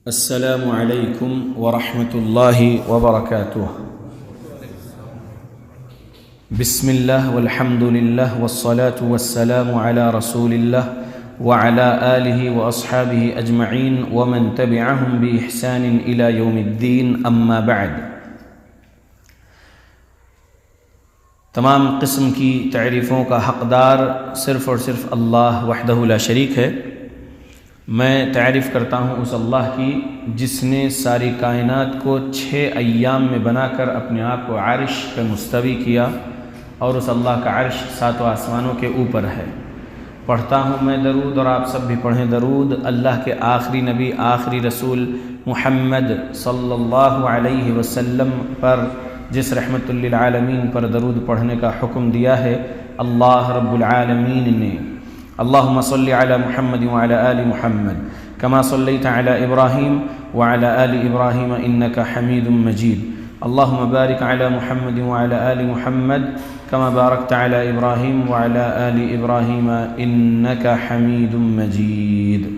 السلام علیکم ورحمۃ اللہ وبرکاتہ۔ بسم اللہ والحمد للہ والصلاة والسلام علی رسول اللہ وعلی آلہ واصحابہ اجمعین ومن تبعہم بإحسان الی یوم الدین، اما بعد۔ تمام قسم کی تعریفوں کا حقدار صرف اور صرف اللہ وحدہ لا شریک ہے۔ میں تعریف کرتا ہوں اس اللہ کی جس نے ساری کائنات کو 6 ایام میں بنا کر اپنے آپ کو عرش پہ مستوی کیا، اور اس اللہ کا عرش 7 آسمانوں کے اوپر ہے۔ پڑھتا ہوں میں درود، اور آپ سب بھی پڑھیں درود اللہ کے آخری نبی آخری رسول محمد صلی اللہ علیہ وسلم پر، جس رحمت للعالمین پر درود پڑھنے کا حکم دیا ہے اللہ رب العالمین نے۔ اللہم صلی علی محمد وعلی آل محمد کما صلیت علی ابراہیم وعلی آل ابراہیم انک حمید مجید۔ اللہم بارک علی محمد وعلی آل محمد کما بارکت علی ابراہیم وعلی آل ابراہیم انک حمید مجید۔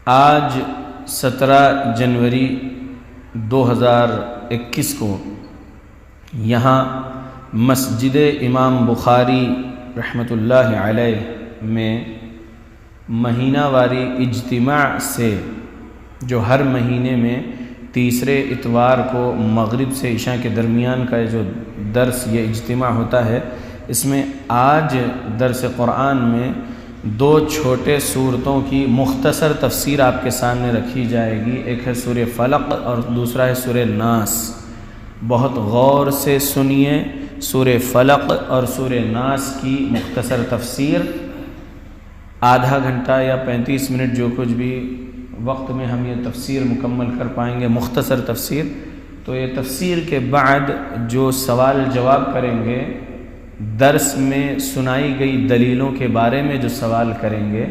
آج 17 جنوری 2021 کو یہاں مسجد امام بخاری رحمۃ اللہ علیہ میں مہینہ واری اجتماع سے، جو ہر مہینے میں تیسرے اتوار کو مغرب سے عشاء کے درمیان کا جو درس یہ اجتماع ہوتا ہے، اس میں آج درس قرآن میں 2 چھوٹے سورتوں کی مختصر تفسیر آپ کے سامنے رکھی جائے گی۔ ایک ہے سورہ فلق اور دوسرا ہے سورہ ناس۔ بہت غور سے سنیے سورہ فلق اور سورہ ناس کی مختصر تفسیر۔ آدھا گھنٹہ یا 35 منٹ جو کچھ بھی وقت میں ہم یہ تفسیر مکمل کر پائیں گے، مختصر تفسیر۔ تو یہ تفسیر کے بعد جو سوال جواب کریں گے، درس میں سنائی گئی دلیلوں کے بارے میں جو سوال کریں گے،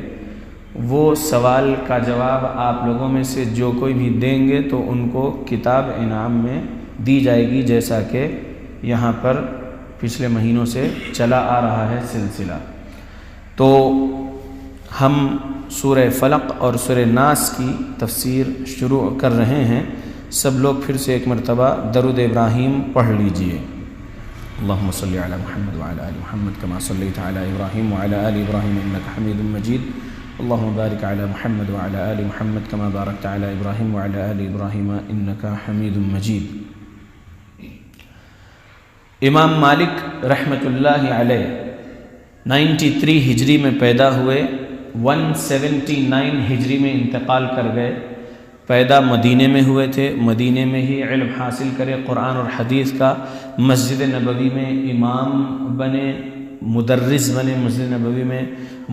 وہ سوال کا جواب آپ لوگوں میں سے جو کوئی بھی دیں گے تو ان کو کتاب انعام میں دی جائے گی، جیسا کہ یہاں پر پچھلے مہینوں سے چلا آ رہا ہے سلسلہ۔ تو ہم سورہ فلق اور سورہ ناس کی تفسیر شروع کر رہے ہیں۔ سب لوگ پھر سے ایک مرتبہ درود ابراہیم پڑھ لیجئے۔ اللہم صلی علی محمد وعلی آل محمد کما صلیت علی ابراہیم وعلی آل ابراہیم انک حمید مجید۔ اللہم بارک علی محمد وعلی آل محمد کما بارکت علی ابراہیم وعلی آل ابراہیم انک حمید مجید۔ امام مالک رحمۃ اللہ علیہ 93 ہجری میں پیدا ہوئے، 179 ہجری میں انتقال کر گئے۔ پیدا مدینے میں ہوئے تھے، مدینے میں ہی علم حاصل کرے قرآن اور حدیث کا۔ مسجد نبوی میں امام بنے، مدرس بنے، مسجد نبوی میں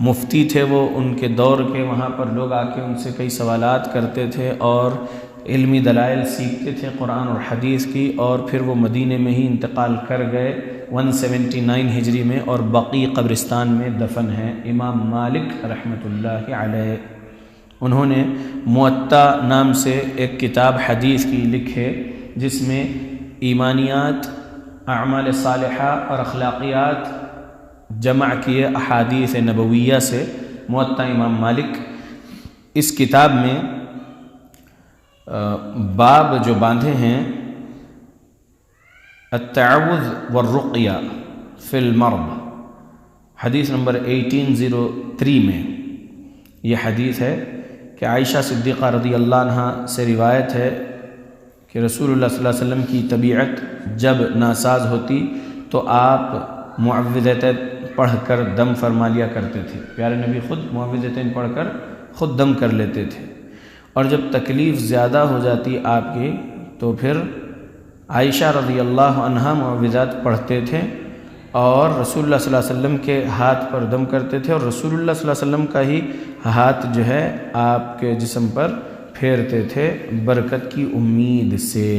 مفتی تھے وہ ان کے دور کے۔ وہاں پر لوگ آ کے ان سے کئی سوالات کرتے تھے اور علمی دلائل سیکھتے تھے قرآن اور حدیث کی، اور پھر وہ مدینے میں ہی انتقال کر گئے 179 ہجری میں، اور بقی قبرستان میں دفن ہیں امام مالک رحمۃ اللہ علیہ۔ انہوں نے موطا نام سے ایک کتاب حدیث کی لکھے، جس میں ایمانیات، اعمال صالحہ اور اخلاقیات جمع کیے احادیث نبویہ سے۔ موطا امام مالک، اس کتاب میں باب جو باندھے ہیں التعوذ والرقیہ فی المرض، حدیث نمبر 1803 میں یہ حدیث ہے کہ عائشہ صدیقہ رضی اللہ عنہا سے روایت ہے کہ رسول اللہ صلی اللہ علیہ وسلم کی طبیعت جب ناساز ہوتی تو آپ معوذتین پڑھ کر دم فرما لیا کرتے تھے۔ پیارے نبی خود معوذتین پڑھ کر خود دم کر لیتے تھے، اور جب تکلیف زیادہ ہو جاتی آپ کی تو پھر عائشہ رضی اللہ عنہا معوذات پڑھتے تھے، اور رسول اللہ صلی اللہ علیہ وسلم کے ہاتھ پر دم کرتے تھے، اور رسول اللہ صلی اللہ علیہ وسلم کا ہی ہاتھ جو ہے آپ کے جسم پر پھیرتے تھے برکت کی امید سے۔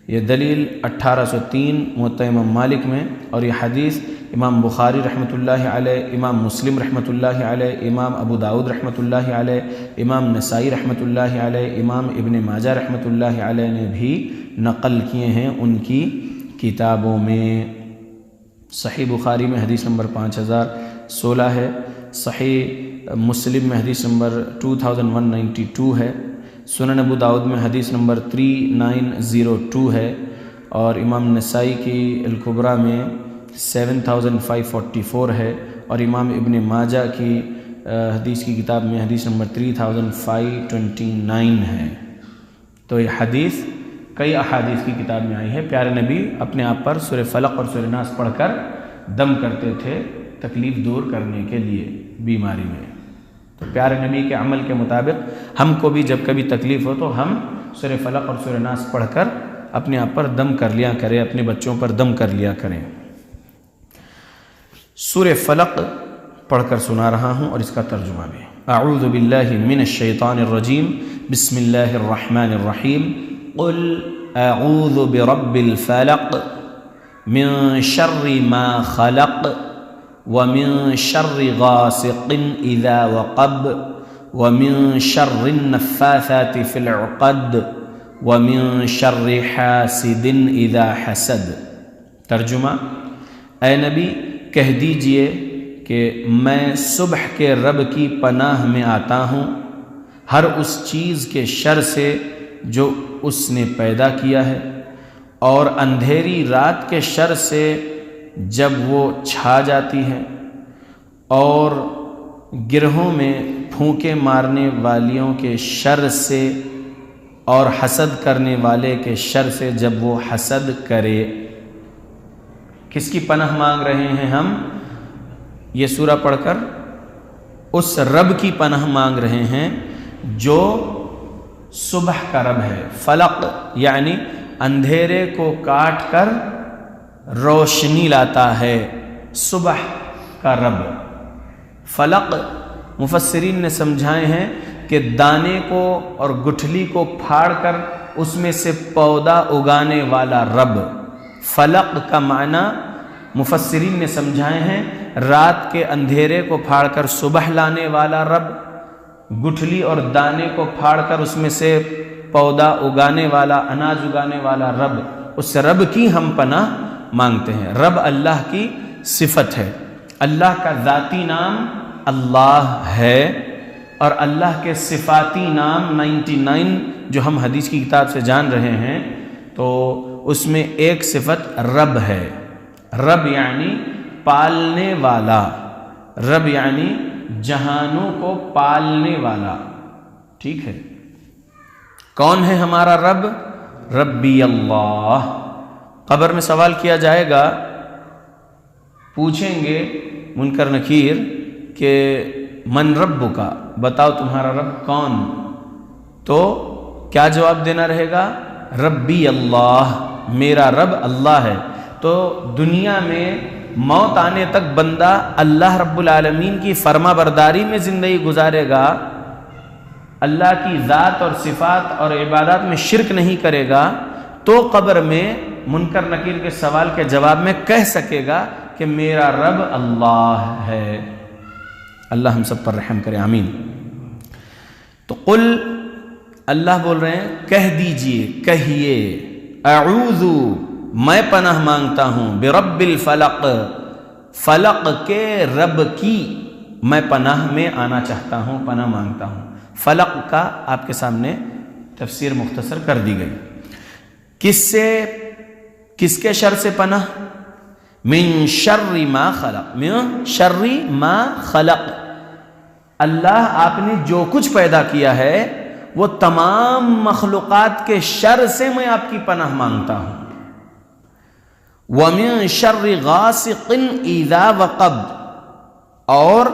یہ دلیل 1803 موطا امام مالک میں، اور یہ حدیث امام بخاری رحمۃ اللہ علیہ، امام مسلم رحمۃ اللہ علیہ، امام ابو داود رحمۃ اللہ علیہ، امام نسائی رحمۃ اللہ علیہ، امام ابن ماجہ رحمۃ اللہ علیہ نے بھی نقل کیے ہیں ان کی کتابوں میں۔ صحیح بخاری میں حدیث نمبر 5016 ہے، صحیح مسلم میں حدیث نمبر 2192 ہے، سنن ابو داؤد میں حدیث نمبر 3902 ہے، اور امام نسائی کی الکبریٰ میں 7544 ہے، اور امام ابن ماجہ کی حدیث کی کتاب میں حدیث نمبر 3529 ہے۔ تو یہ حدیث کئی احادیث کی کتاب میں آئی ہے۔ پیارے نبی اپنے آپ پر سورہ فلق اور سورہ ناس پڑھ کر دم کرتے تھے تکلیف دور کرنے کے لیے بیماری میں۔ تو پیارے نبی کے عمل کے مطابق ہم کو بھی جب کبھی تکلیف ہو تو ہم سورہ فلق اور سورہ ناس پڑھ کر اپنے آپ پر دم کر لیا کریں، اپنے بچوں پر دم کر لیا کریں۔ سورہ فلق پڑھ کر سنا رہا ہوں اور اس کا ترجمہ بھی۔ اعوذ باللہ من الشیطان الرجیم، بسم اللہ الرحمن الرحیم۔ قل اعوذ برب الفلق من شر ما خلق ومن شر غاسق اذا وقب ومن شر النفاثات في العقد ومن شر حاسد اذا حسد۔ ترجمہ، اے نبی کہہ دیجئے کہ میں صبح کے رب کی پناہ میں آتا ہوں ہر اس چیز کے شر سے جو اس نے پیدا کیا ہے، اور اندھیری رات کے شر سے جب وہ چھا جاتی ہے، اور گرہوں میں پھونکے مارنے والیوں کے شر سے، اور حسد کرنے والے کے شر سے جب وہ حسد کرے۔ کس کی پناہ مانگ رہے ہیں ہم؟ یہ سورہ پڑھ کر اس رب کی پناہ مانگ رہے ہیں جو صبح کا رب ہے۔ فلق یعنی اندھیرے کو کاٹ کر روشنی لاتا ہے، صبح کا رب۔ فلق مفسرین نے سمجھائے ہیں کہ دانے کو اور گٹھلی کو پھاڑ کر اس میں سے پودا اگانے والا رب۔ فلق کا معنی مفسرین نے سمجھائے ہیں رات کے اندھیرے کو پھاڑ کر صبح لانے والا رب، گٹھلی اور دانے کو پھاڑ کر اس میں سے پودا اگانے والا، اناج اگانے والا رب۔ اس رب کی ہم پناہ مانگتے ہیں۔ رب اللہ کی صفت ہے، اللہ کا ذاتی نام اللہ ہے، اور اللہ کے صفاتی نام 99 جو ہم حدیث کی کتاب سے جان رہے ہیں، تو اس میں ایک صفت رب ہے۔ رب یعنی پالنے والا، رب یعنی جہانوں کو پالنے والا، ٹھیک ہے۔ کون ہے ہمارا رب؟ ربی اللہ۔ قبر میں سوال کیا جائے گا، پوچھیں گے منکر نکیر کہ من رب کا، بتاؤ تمہارا رب کون؟ تو کیا جواب دینا رہے گا؟ ربی اللہ، میرا رب اللہ ہے۔ تو دنیا میں موت آنے تک بندہ اللہ رب العالمین کی فرما برداری میں زندگی گزارے گا، اللہ کی ذات اور صفات اور عبادات میں شرک نہیں کرے گا، تو قبر میں منکر نکیر کے سوال کے جواب میں کہہ سکے گا کہ میرا رب اللہ ہے۔ اللہ ہم سب پر رحم کرے، آمین۔ تو قل، اللہ بول رہے ہیں کہہ دیجئے، کہیے، اعوذ، میں پناہ مانگتا ہوں، برب الفلق، فلق کے رب کی میں پناہ میں آنا چاہتا ہوں، پناہ مانگتا ہوں۔ فلق کا آپ کے سامنے تفسیر مختصر کر دی گئی۔ کس کے شر سے پناہ؟ من شر ما خلق، من شر ما خلق، اللہ آپ نے جو کچھ پیدا کیا ہے وہ تمام مخلوقات کے شر سے میں آپ کی پناہ مانگتا ہوں۔ وَمِن شَرِّ غَاسِقٍ إِذَا وَقَبَ، اور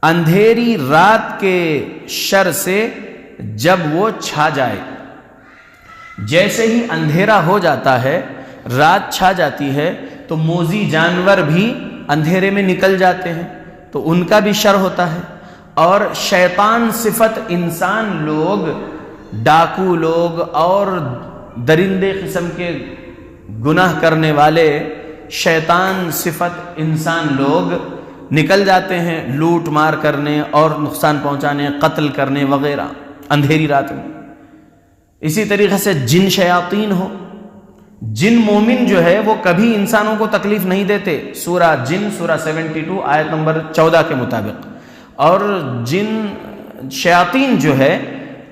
اندھیری رات کے شر سے جب وہ چھا جائے۔ جیسے ہی اندھیرا ہو جاتا ہے، رات چھا جاتی ہے، تو موذی جانور بھی اندھیرے میں نکل جاتے ہیں، تو ان کا بھی شر ہوتا ہے۔ اور شیطان صفت انسان لوگ، ڈاکو لوگ اور درندے قسم کے گناہ کرنے والے شیطان صفت انسان لوگ نکل جاتے ہیں لوٹ مار کرنے اور نقصان پہنچانے، قتل کرنے وغیرہ اندھیری رات میں۔ اسی طریقے سے جن شیاطین ہو، جن مومن جو ہے وہ کبھی انسانوں کو تکلیف نہیں دیتے، سورہ جن سورہ 72 آیت نمبر 14 کے مطابق۔ اور شیاطین جو ہے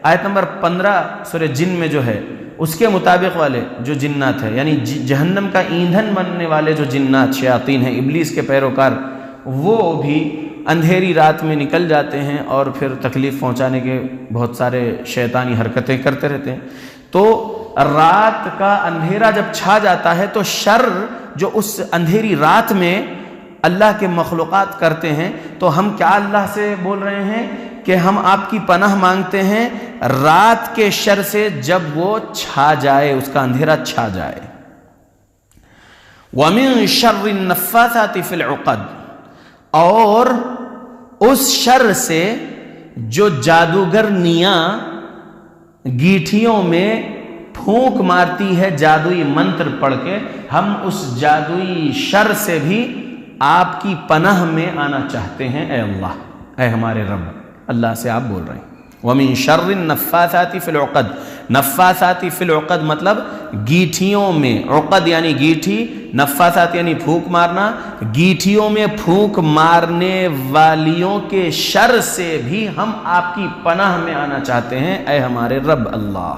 آیت نمبر 15 سورہ جن میں جو ہے اس کے مطابق والے جو جنات ہیں، یعنی جہنم کا ایندھن بننے والے جو جنات شیاطین ہیں، ابلیس کے پیروکار، وہ بھی اندھیری رات میں نکل جاتے ہیں اور پھر تکلیف پہنچانے کے بہت سارے شیطانی حرکتیں کرتے رہتے ہیں۔ تو رات کا اندھیرا جب چھا جاتا ہے تو شر جو اس اندھیری رات میں اللہ کے مخلوقات کرتے ہیں، تو ہم کیا اللہ سے بول رہے ہیں کہ ہم آپ کی پناہ مانگتے ہیں رات کے شر سے جب وہ چھا جائے، اس کا اندھیرا چھا جائے۔ وَمِن شَرِّ النَّفَّاثَاتِ فِي الْعُقَدِ، اور اس شر سے جو جادوگرنیاں گیٹھیوں میں پھونک مارتی ہے جادوئی منتر پڑھ کے، ہم اس جادوئی شر سے بھی آپ کی پناہ میں آنا چاہتے ہیں اے اللہ، اے ہمارے رب۔ اللہ سے آپ بول رہے ہیں وَمِن شَرِّ النَّفَّاثَاتِ فِي الْعُقَدِ، نفاثاتی فی العقد مطلب گیٹھیوں میں، عقد یعنی گیٹھی، نفاثات یعنی پھونک مارنا، گیٹھیوں میں پھونک مارنے والیوں کے شر سے بھی ہم آپ کی پناہ میں آنا چاہتے ہیں اے ہمارے رب اللہ۔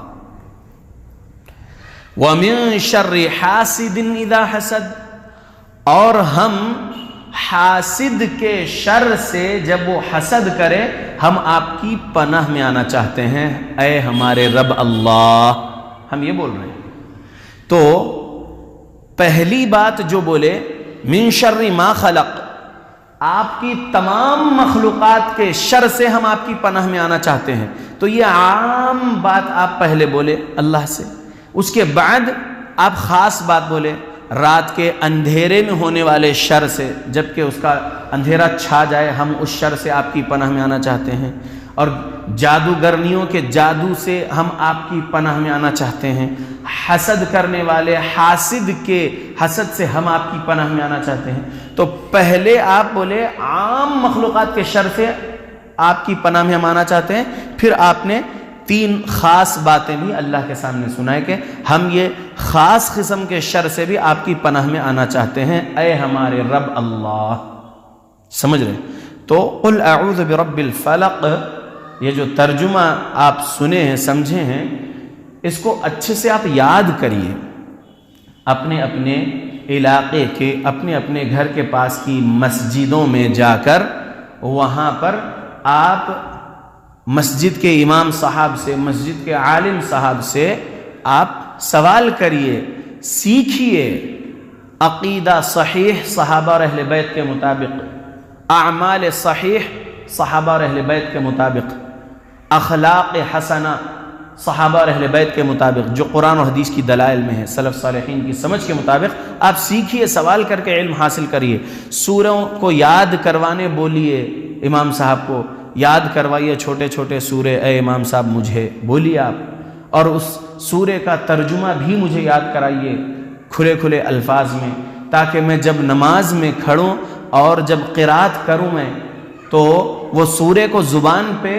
وَمِن شَرِّ حَاسِدٍ إِذَا حَسَدَ، اور ہم حاسد کے شر سے جب وہ حسد کرے ہم آپ کی پناہ میں آنا چاہتے ہیں اے ہمارے رب اللہ۔ ہم یہ بول رہے ہیں۔ تو پہلی بات جو بولے من شر ما خلق، آپ کی تمام مخلوقات کے شر سے ہم آپ کی پناہ میں آنا چاہتے ہیں، تو یہ عام بات آپ پہلے بولے اللہ سے۔ اس کے بعد آپ خاص بات بولے رات کے اندھیرے میں ہونے والے شر سے، جبکہ اس کا اندھیرا چھا جائے ہم اس شر سے آپ کی پناہ میں آنا چاہتے ہیں، اور جادوگرنیوں کے جادو سے ہم آپ کی پناہ میں آنا چاہتے ہیں، حسد کرنے والے حاسد کے حسد سے ہم آپ کی پناہ میں آنا چاہتے ہیں۔ تو پہلے آپ بولے عام مخلوقات کے شر سے آپ کی پناہ میں ہم آنا چاہتے ہیں، پھر آپ نے تین خاص باتیں بھی اللہ کے سامنے سنائے کہ ہم یہ خاص قسم کے شر سے بھی آپ کی پناہ میں آنا چاہتے ہیں اے ہمارے رب اللہ۔ سمجھ رہے؟ تو قل اعوذ برب الفلق، یہ جو ترجمہ آپ سنے ہیں سمجھے ہیں، اس کو اچھے سے آپ یاد کریے، اپنے اپنے علاقے کے اپنے اپنے گھر کے پاس کی مسجدوں میں جا کر وہاں پر آپ مسجد کے امام صاحب سے، مسجد کے عالم صاحب سے آپ سوال کریے، سیکھیے عقیدہ صحیح صحابہ اور اہل بیت کے مطابق، اعمال صحیح صحابہ اور اہل بیت کے مطابق، اخلاق حسنہ صحابہ اور اہل بیت کے مطابق، جو قرآن و حدیث کی دلائل میں ہے، سلف صالحین کی سمجھ کے مطابق آپ سیکھیے، سوال کر کے علم حاصل کریے۔ سوروں کو یاد کروانے بولیے، امام صاحب کو یاد کروائیے چھوٹے چھوٹے سورے، اے امام صاحب مجھے بولیے آپ، اور اس سورے کا ترجمہ بھی مجھے یاد کرائیے کھلے کھلے الفاظ میں، تاکہ میں جب نماز میں کھڑوں اور جب قرات کروں میں تو وہ سورے کو زبان پہ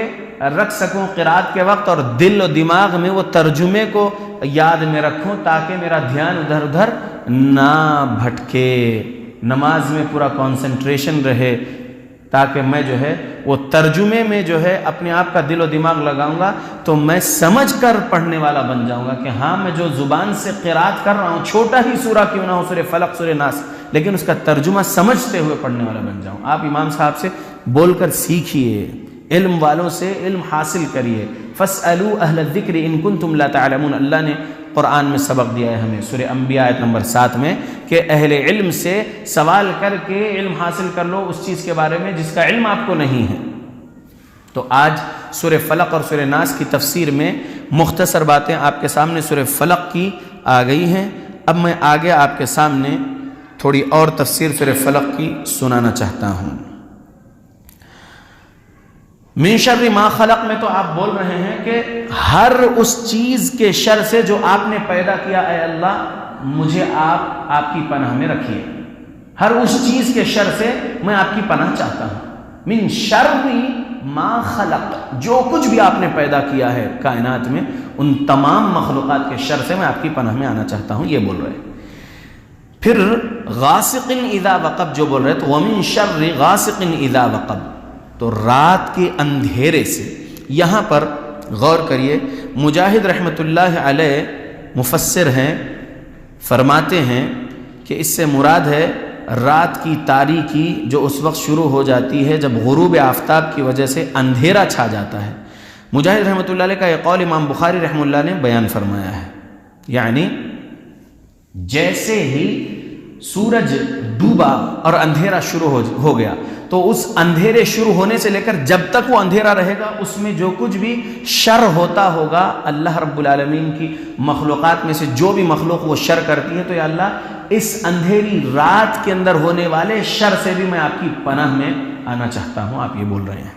رکھ سکوں قرات کے وقت، اور دل و دماغ میں وہ ترجمے کو یاد میں رکھوں، تاکہ میرا دھیان ادھر ادھر نہ بھٹکے، نماز میں پورا کنسنٹریشن رہے، تاکہ میں جو ہے وہ ترجمے میں جو ہے اپنے آپ کا دل و دماغ لگاؤں گا تو میں سمجھ کر پڑھنے والا بن جاؤں گا کہ ہاں میں جو زبان سے قرات کر رہا ہوں، چھوٹا ہی سورہ کیوں نہ ہو، سورہ فلق، سورہ ناس، لیکن اس کا ترجمہ سمجھتے ہوئے پڑھنے والا بن جاؤں۔ آپ امام صاحب سے بول کر سیکھیے، علم والوں سے علم حاصل کریے۔ فَاسْأَلُوا أَهْلَ الذِّكْرِ إِن كُنتُمْ لَا تَعْلَمُونَ، اللہ نے قرآن میں سبق دیا ہے ہمیں سورہ انبیاء آیت نمبر 7 میں کہ اہل علم سے سوال کر کے علم حاصل کر لو اس چیز کے بارے میں جس کا علم آپ کو نہیں ہے۔ تو آج سورہ فلق اور سورہ ناس کی تفسیر میں مختصر باتیں آپ کے سامنے سورہ فلق کی آ گئی ہیں۔ اب میں آگے آپ کے سامنے تھوڑی اور تفسیر سورہ فلق کی سنانا چاہتا ہوں۔ من شر ما خلق میں تو آپ بول رہے ہیں کہ ہر اس چیز کے شر سے جو آپ نے پیدا کیا اے اللہ مجھے آپ کی پناہ میں رکھیے، ہر اس چیز کے شر سے میں آپ کی پناہ چاہتا ہوں۔ من شر ما خلق، جو کچھ بھی آپ نے پیدا کیا ہے کائنات میں ان تمام مخلوقات کے شر سے میں آپ کی پناہ میں آنا چاہتا ہوں، یہ بول رہے ہیں۔ پھر غاسق اذا وقب جو بول رہے تو ومن شر غاسق اذا وقب، تو رات کے اندھیرے سے. یہاں پر غور کریے، مجاہد رحمۃ اللہ علیہ مفسر ہیں، فرماتے ہیں کہ اس سے مراد ہے رات کی تاریکی جو اس وقت شروع ہو جاتی ہے جب غروب آفتاب کی وجہ سے اندھیرا چھا جاتا ہے. مجاہد رحمۃ اللہ علیہ کا یہ قول امام بخاری رحمہ اللہ نے بیان فرمایا ہے. یعنی جیسے ہی سورج ڈوبا اور اندھیرا شروع ہو گیا تو اس اندھیرے شروع ہونے سے لے کر جب تک وہ اندھیرا رہے گا اس میں جو کچھ بھی شر ہوتا ہوگا، اللہ رب العالمین کی مخلوقات میں سے جو بھی مخلوق وہ شر کرتی ہے، تو یا اللہ اس اندھیری رات کے اندر ہونے والے شر سے بھی میں آپ کی پناہ میں آنا چاہتا ہوں. آپ یہ بول رہے ہیں.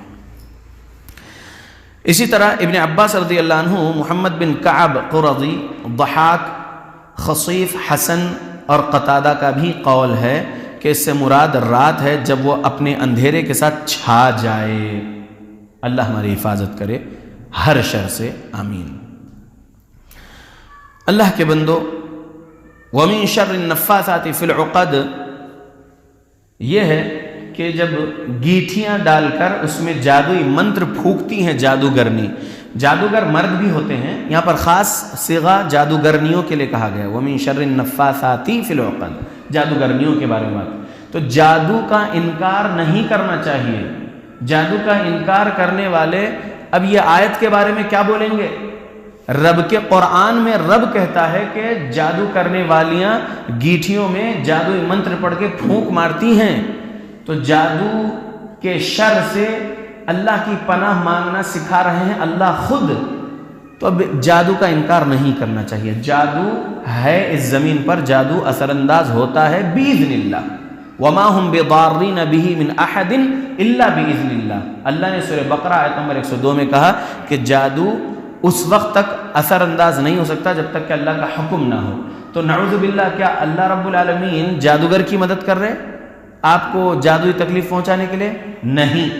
اسی طرح ابن عباس رضی اللہ عنہ، محمد بن کعب قرظی، ضحاک، خصیف، حسن اور قتادہ کا بھی قول ہے کہ اس سے مراد رات ہے جب وہ اپنے اندھیرے کے ساتھ چھا جائے. اللہ ہماری حفاظت کرے ہر شر سے، آمین. اللہ کے بندو، وَمِن شَرِّ النَّفَّاثَاتِ فِي الْعُقَدِ، یہ ہے کہ جب گیٹھیاں ڈال کر اس میں جادوئی منتر پھونکتی ہیں جادوگرنی. جادوگر مرد بھی ہوتے ہیں، یہاں پر خاص صیغہ جادوگرنیوں کے لیے کہا گیا ہے، وَمِن شَرِّ النَّفَّاثَاتِ فِي الْعُقَدِ، جادوگرنیوں کے بارے میں بات. تو جادو کا انکار نہیں کرنا چاہیے. جادو کا انکار کرنے والے اب یہ آیت کے بارے میں کیا بولیں گے؟ رب کے قرآن میں رب کہتا ہے کہ جادو کرنے والیاں گیٹھیوں میں جادوئی منتر پڑھ کے پھونک مارتی ہیں. تو جادو کے شر سے اللہ کی پناہ مانگنا سکھا رہے ہیں اللہ خود. تو اب جادو کا انکار نہیں کرنا چاہیے. جادو ہے اس زمین پر، جادو اثر انداز ہوتا ہے بِإِذْنِ اللَّهِ وَمَا هُمْ بِضَارِّينَ بِهِ مِنْ أَحَدٍ إِلَّا بِإِذْنِ اللَّهِ. اللہ نے سورہ بقرہ آیت نمبر 102 میں کہا کہ جادو اس وقت تک اثر انداز نہیں ہو سکتا جب تک کہ اللہ کا حکم نہ ہو. تو نعوذ باللہ، کیا اللہ رب العالمین جادوگر کی مدد کر رہے آپ کو جادوئی تکلیف پہنچانے کے لیے؟ نہیں.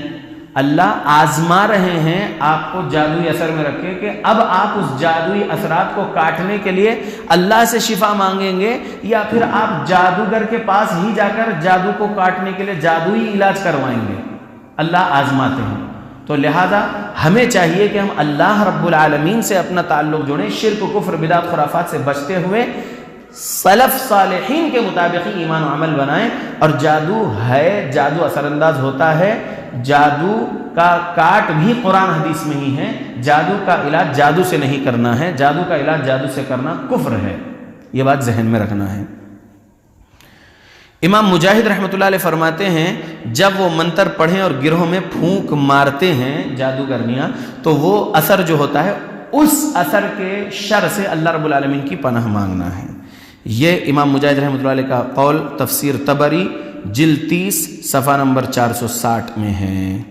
اللہ آزما رہے ہیں آپ کو جادوئی اثر میں رکھے کہ اب آپ اس جادوئی اثرات کو کاٹنے کے لیے اللہ سے شفا مانگیں گے، یا پھر آپ جادوگر کے پاس ہی جا کر جادو کو کاٹنے کے لیے جادوئی علاج کروائیں گے. اللہ آزماتے ہیں. تو لہذا ہمیں چاہیے کہ ہم اللہ رب العالمین سے اپنا تعلق جوڑیں، شرک، کفر، بدعت، خرافات سے بچتے ہوئے سلف صالحین کے مطابق ہی ایمان و عمل بنائیں. اور جادو ہے، جادو اثر انداز ہوتا ہے. جادو کا کاٹ بھی قرآن حدیث میں ہی ہے. جادو کا علاج جادو سے نہیں کرنا ہے، جادو کا علاج جادو سے کرنا کفر ہے. یہ بات ذہن میں رکھنا ہے. امام مجاہد رحمۃ اللہ علیہ فرماتے ہیں جب وہ منتر پڑھیں اور گروہ میں پھونک مارتے ہیں جادوگرنیاں، تو وہ اثر جو ہوتا ہے اس اثر کے شر سے اللہ رب العالمین کی پناہ مانگنا ہے. یہ امام مجاہد رحمۃ اللہ علیہ کا قول تفسیر طبری جلد 30 صفحہ نمبر 460 میں ہے.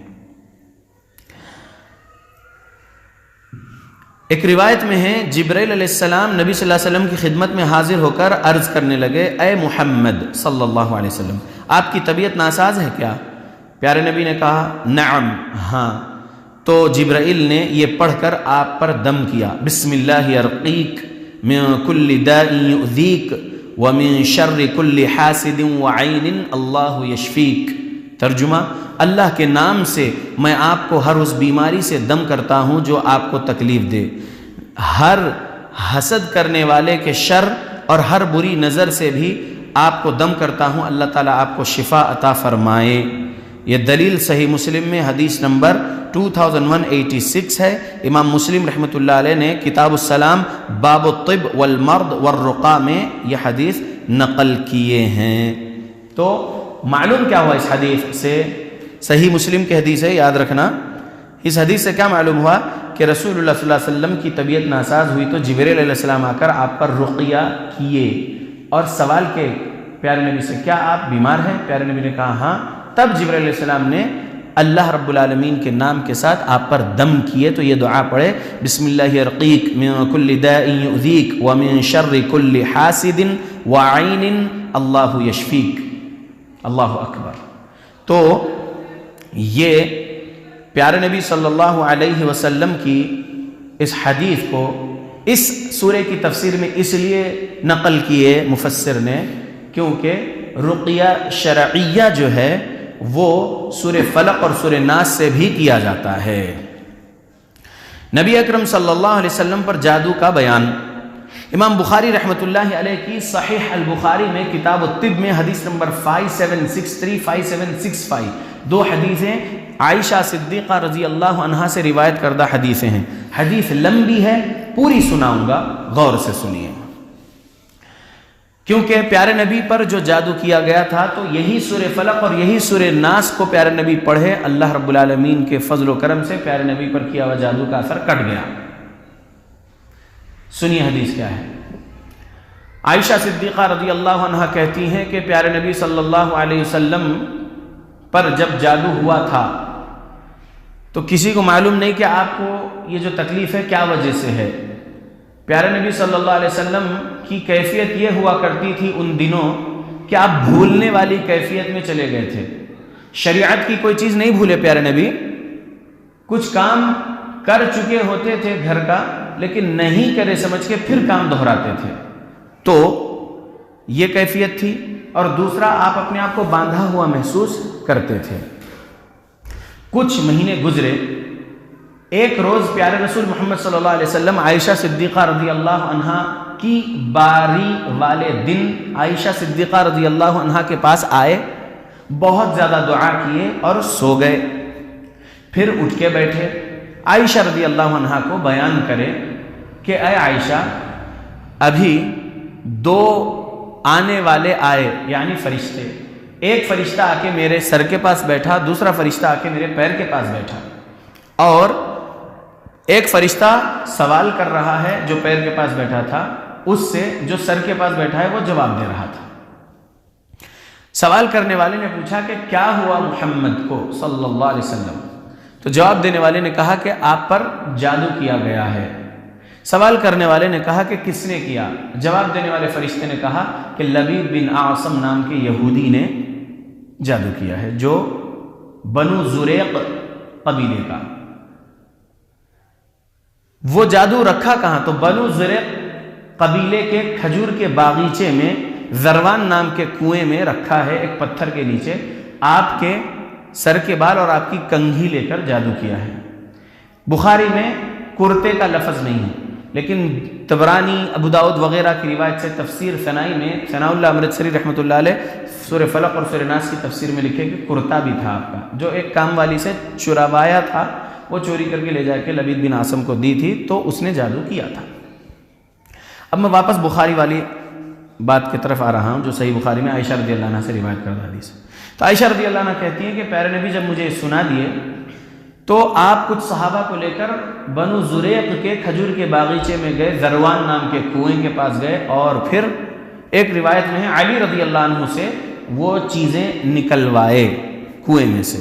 ایک روایت میں ہے جبرائیل علیہ السلام نبی صلی اللہ علیہ وسلم کی خدمت میں حاضر ہو کر عرض کرنے لگے، اے محمد صلی اللہ علیہ وسلم، آپ کی طبیعت ناساز ہے کیا؟ پیارے نبی نے کہا نعم، ہاں. تو جبرائیل نے یہ پڑھ کر آپ پر دم کیا، بسم اللہ ارقیک من کل داء یؤذیک ومن شر کل حاسد وعین اللہ یشفیک. ترجمہ، اللہ کے نام سے میں آپ کو ہر اس بیماری سے دم کرتا ہوں جو آپ کو تکلیف دے، ہر حسد کرنے والے کے شر اور ہر بری نظر سے بھی آپ کو دم کرتا ہوں، اللہ تعالیٰ آپ کو شفا عطا فرمائے. یہ دلیل صحیح مسلم میں حدیث نمبر 2186 ہے. امام مسلم رحمۃ اللہ علیہ نے کتاب السلام باب الطب والمرض والرقا میں یہ حدیث نقل کیے ہیں. تو معلوم کیا ہوا اس حدیث سے؟ صحیح مسلم کی حدیث ہے، یاد رکھنا. اس حدیث سے کیا معلوم ہوا کہ رسول اللہ صلی اللہ علیہ وسلم کی طبیعت ناساز ہوئی تو جبرائیل علیہ السلام آ کر آپ پر رقیہ کیے اور سوال کے پیارے نبی سے، کیا آپ بیمار ہیں؟ پیارے نبی نے کہا ہاں. تب جبرائیل علیہ السلام نے اللہ رب العالمین کے نام کے ساتھ آپ پر دم کیے. تو یہ دعا پڑھے، بسم اللہ ارقیک من کل داء یؤذیک ومن شر کل حاسد وعین اللہ یشفیک. اللہ اکبر. تو یہ پیارے نبی صلی اللہ علیہ وسلم کی اس حدیث کو اس سورہ کی تفسیر میں اس لیے نقل کیے مفسر نے کیونکہ رقیہ شرعیہ جو ہے وہ سورہ فلق اور سورہ ناس سے بھی کیا جاتا ہے۔ نبی اکرم صلی اللہ علیہ وسلم پر جادو کا بیان، امام بخاری رحمۃ اللہ علیہ کی صحیح البخاری میں کتاب الطب میں حدیث نمبر 5763 5765 دو حدیثیں عائشہ صدیقہ رضی اللہ عنہا سے روایت کردہ حدیثیں ہیں۔ حدیث لمبی ہے، پوری سناؤں گا، غور سے سنیے، کیونکہ پیارے نبی پر جو جادو کیا گیا تھا تو یہی سورہ فلق اور یہی سورہ ناس کو پیارے نبی پڑھے، اللہ رب العالمین کے فضل و کرم سے پیارے نبی پر کیا ہوا جادو کا اثر کٹ گیا۔ سنیے حدیث کیا ہے۔ عائشہ صدیقہ رضی اللہ عنہا کہتی ہیں کہ پیارے نبی صلی اللہ علیہ وسلم پر جب جادو ہوا تھا تو کسی کو معلوم نہیں کہ آپ کو یہ جو تکلیف ہے کیا وجہ سے ہے۔ پیارے نبی صلی اللہ علیہ وسلم کی کیفیت یہ ہوا کرتی تھی ان دنوں کہ آپ بھولنے والی کیفیت میں چلے گئے تھے، شریعت کی کوئی چیز نہیں بھولے پیارے نبی، کچھ کام کر چکے ہوتے تھے گھر کا لیکن نہیں کرے سمجھ کے پھر کام دہراتے تھے، تو یہ کیفیت تھی۔ اور دوسرا، آپ اپنے آپ کو باندھا ہوا محسوس کرتے تھے۔ کچھ مہینے گزرے، ایک روز پیارے رسول محمد صلی اللہ علیہ وسلم عائشہ صدیقہ رضی اللہ عنہا کی باری والے دن عائشہ صدیقہ رضی اللہ عنہا کے پاس آئے، بہت زیادہ دعا کیے اور سو گئے۔ پھر اٹھ کے بیٹھے، عائشہ رضی اللہ عنہا کو بیان کرے کہ اے عائشہ، ابھی دو آنے والے آئے، یعنی فرشتے، ایک فرشتہ آ کے میرے سر کے پاس بیٹھا، دوسرا فرشتہ آ کے میرے پیر کے پاس بیٹھا، اور ایک فرشتہ سوال کر رہا ہے جو پیر کے پاس بیٹھا تھا اس سے، جو سر کے پاس بیٹھا ہے وہ جواب دے رہا تھا۔ سوال کرنے والے نے پوچھا کہ کیا ہوا محمد کو صلی اللہ علیہ وسلم، تو جواب دینے والے نے کہا کہ آپ پر جادو کیا گیا ہے۔ سوال کرنے والے نے کہا کہ کس نے کیا؟ جواب دینے والے فرشتے نے کہا کہ لبید بن اعصم نام کے یہودی نے جادو کیا ہے، جو بنو زریق قبیلے کا۔ وہ جادو رکھا کہاں؟ تو بنو زریق قبیلے کے کھجور کے باغیچے میں، ذروان نام کے کنویں میں رکھا ہے، ایک پتھر کے نیچے آپ کے سر کے بال اور آپ کی کنگھی لے کر جادو کیا ہے۔ بخاری میں کرتے کا لفظ نہیں ہے، لیکن طبرانی، ابو داؤد وغیرہ کی روایت سے تفسیر ثنائی میں ثناء اللہ امرتسری رحمۃ اللہ علیہ سورہ فلق اور سورہ ناس کی تفسیر میں لکھے کہ کرتا بھی تھا آپ کا، جو ایک کام والی سے چروایا تھا، وہ چوری کر کے لے جا کے لبید بن اعصم کو دی تھی تو اس نے جادو کیا تھا۔ اب میں واپس بخاری والی بات کی طرف آ رہا ہوں جو صحیح بخاری میں عائشہ رضی اللہ عنہ سے روایت کردہ حدیث ہے۔ تو عائشہ رضی اللہ عنہ کہتی ہیں کہ پیارے نبی جب مجھے سنا دیے تو آپ کچھ صحابہ کو لے کر بنو زریق کے کھجور کے باغیچے میں گئے، ذروان نام کے کنویں کے پاس گئے، اور پھر ایک روایت میں ہے علی رضی اللہ عنہ سے وہ چیزیں نکلوائے کنویں میں سے۔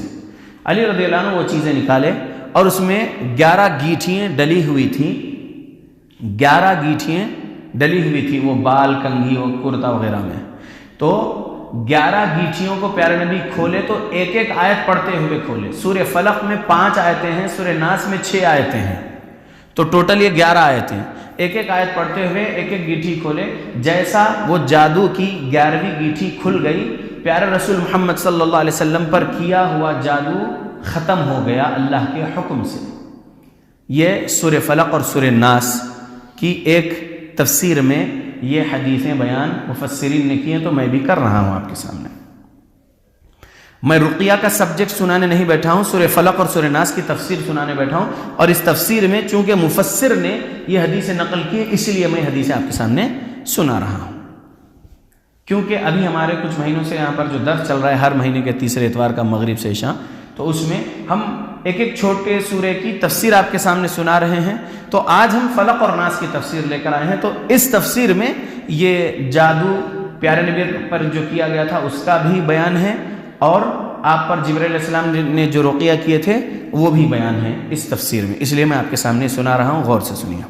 علی رضی اللہ عنہ وہ چیزیں نکالے اور اس میں 11 گیٹھیاں ڈلی ہوئی تھیں، 11 گیٹھیاں ڈلی ہوئی تھیں وہ بال، کنگھی اور کرتا وغیرہ میں۔ تو 11 گیٹھیوں کو پیارے نبی کھولے تو ایک ایک آیت پڑھتے ہوئے کھولے۔ سورہ فلق میں 5 آیتیں ہیں، سورہ ناس میں 6 آیتیں ہیں، تو ٹوٹل یہ 11 آیتیں، ایک ایک آیت پڑھتے ہوئے ایک ایک گیٹھی کھولے۔ جیسا وہ جادو کی 11ویں گیٹھی کھل گئی، پیارے رسول محمد صلی اللہ علیہ وسلم پر کیا ہوا جادو ختم ہو گیا اللہ کے حکم سے۔ یہ سورہ فلق اور سورہ ناس کی ایک تفسیر میں یہ حدیثیں بیان مفسرین نے کی ہیں، تو میں بھی کر رہا ہوں آپ کے سامنے۔ میں رقیہ کا سبجیکٹ سنانے نہیں بیٹھا ہوں، سورہ فلق اور سورہ ناس کی تفسیر سنانے بیٹھا ہوں، اور اس تفسیر میں چونکہ مفسر نے یہ حدیثیں نقل کی ہے اس لیے میں حدیثیں آپ کے سامنے سنا رہا ہوں، کیونکہ ابھی ہمارے کچھ مہینوں سے یہاں پر جو درس چل رہا ہے ہر مہینے کے تیسرے اتوار کا مغرب سے عشاء، تو اس میں ہم ایک ایک چھوٹے سورے کی تفسیر آپ کے سامنے سنا رہے ہیں۔ تو آج ہم فلق اور ناس کی تفسیر لے کر آئے ہیں، تو اس تفسیر میں یہ جادو پیارے نبی پر جو کیا گیا تھا اس کا بھی بیان ہے، اور آپ پر جبرائیل علیہ السلام نے جو رقیہ کیے تھے وہ بھی بیان ہے اس تفسیر میں، اس لیے میں آپ کے سامنے سنا رہا ہوں، غور سے سنیے۔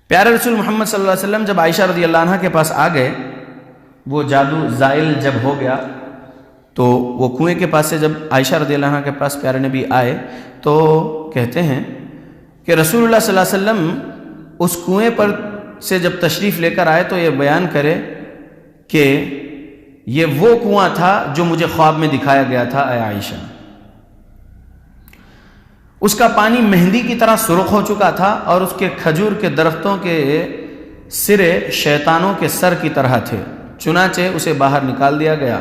پیارے رسول محمد صلی اللہ علیہ وسلم جب عائشہ رضی اللہ عنہ کے پاس آ گئے، وہ جادو زائل جب ہو گیا تو وہ کنویں کے پاس سے جب عائشہ رضی اللہ عنہ کے پاس پیارے نبی آئے تو کہتے ہیں کہ رسول اللہ صلی اللہ علیہ وسلم اس کنویں پر سے جب تشریف لے کر آئے تو یہ بیان کرے کہ یہ وہ کنواں تھا جو مجھے خواب میں دکھایا گیا تھا اے عائشہ، اس کا پانی مہندی کی طرح سرخ ہو چکا تھا اور اس کے کھجور کے درختوں کے سرے شیطانوں کے سر کی طرح تھے، چنانچہ اسے باہر نکال دیا گیا۔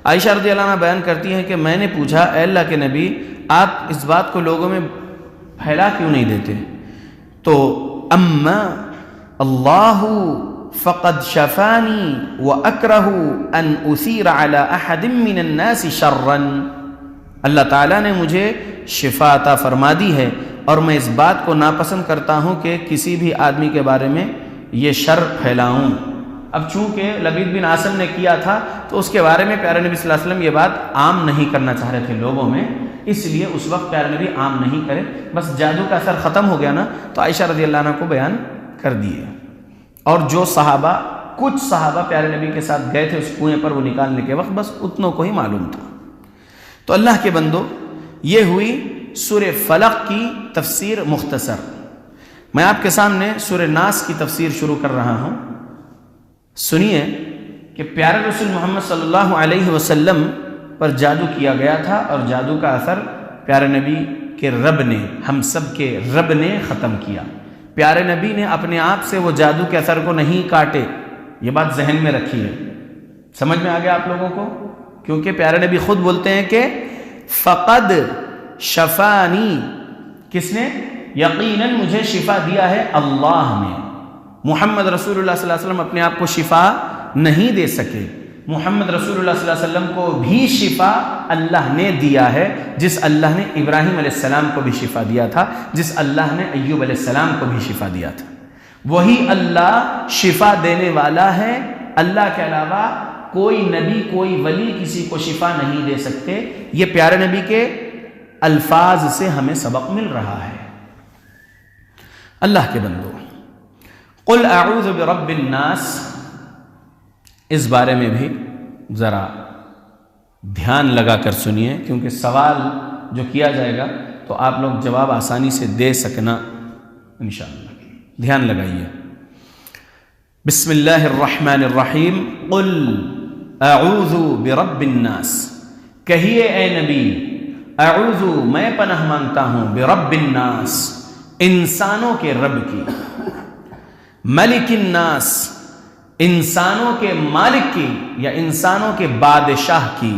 عائشہ رضی اللہ عنہ بیان کرتی ہیں کہ میں نے پوچھا اے اللہ کے نبی، آپ اس بات کو لوگوں میں پھیلا کیوں نہیں دیتے؟ تو اما اللہ فقد شفانی واکرہ ان اثیر علی احد من الناس شرا، اللہ تعالیٰ نے مجھے شفا عطا فرما دی ہے اور میں اس بات کو ناپسند کرتا ہوں کہ کسی بھی آدمی کے بارے میں یہ شر پھیلاؤں۔ اب چونکہ لبید بن عاصم نے کیا تھا تو اس کے بارے میں پیارے نبی صلی اللہ علیہ وسلم یہ بات عام نہیں کرنا چاہ رہے تھے لوگوں میں، اس لیے اس وقت پیارے نبی عام نہیں کرے، بس جادو کا اثر ختم ہو گیا نا تو عائشہ رضی اللہ عنہ کو بیان کر دیے۔ اور جو صحابہ، کچھ صحابہ پیارے نبی کے ساتھ گئے تھے اس کنویں پر وہ نکالنے کے وقت، بس اتنوں کو ہی معلوم تھا۔ تو اللہ کے بندو، یہ ہوئی سورہ فلق کی تفسیر مختصر۔ میں آپ کے سامنے سورہ ناس کی تفسیر شروع کر رہا ہوں۔ سنیے کہ پیارے رسول محمد صلی اللہ علیہ وسلم پر جادو کیا گیا تھا اور جادو کا اثر پیارے نبی کے رب نے، ہم سب کے رب نے ختم کیا۔ پیارے نبی نے اپنے آپ سے وہ جادو کے اثر کو نہیں کاٹے، یہ بات ذہن میں رکھیے۔ سمجھ میں آ گیا آپ لوگوں کو؟ کیونکہ پیارے نبی خود بولتے ہیں کہ فقد شفانی، کس نے؟ یقیناً مجھے شفا دیا ہے اللہ نے۔ محمد رسول اللہ صلی اللہ علیہ وسلم اپنے آپ کو شفا نہیں دے سکے، محمد رسول اللہ صلی اللہ علیہ وسلم کو بھی شفا اللہ نے دیا ہے، جس اللہ نے ابراہیم علیہ السلام کو بھی شفا دیا تھا، جس اللہ نے ایوب علیہ السلام کو بھی شفا دیا تھا، وہی اللہ شفا دینے والا ہے۔ اللہ کے علاوہ کوئی نبی، کوئی ولی کسی کو شفا نہیں دے سکتے۔ یہ پیارے نبی کے الفاظ سے ہمیں سبق مل رہا ہے۔ اللہ کے بندو، قل اعوذ برب الناس، اس بارے میں بھی ذرا دھیان لگا کر سنیے، کیونکہ سوال جو کیا جائے گا تو آپ لوگ جواب آسانی سے دے سکنا انشاءاللہ۔ دھیان لگائیے۔ بسم اللہ الرحمن الرحیم، قل اعوذ برب الناس، کہیے اے نبی، اعوذ میں پناہ مانگتا ہوں، برب الناس انسانوں کے رب کی، ملک الناس انسانوں کے مالک کی یا انسانوں کے بادشاہ کی،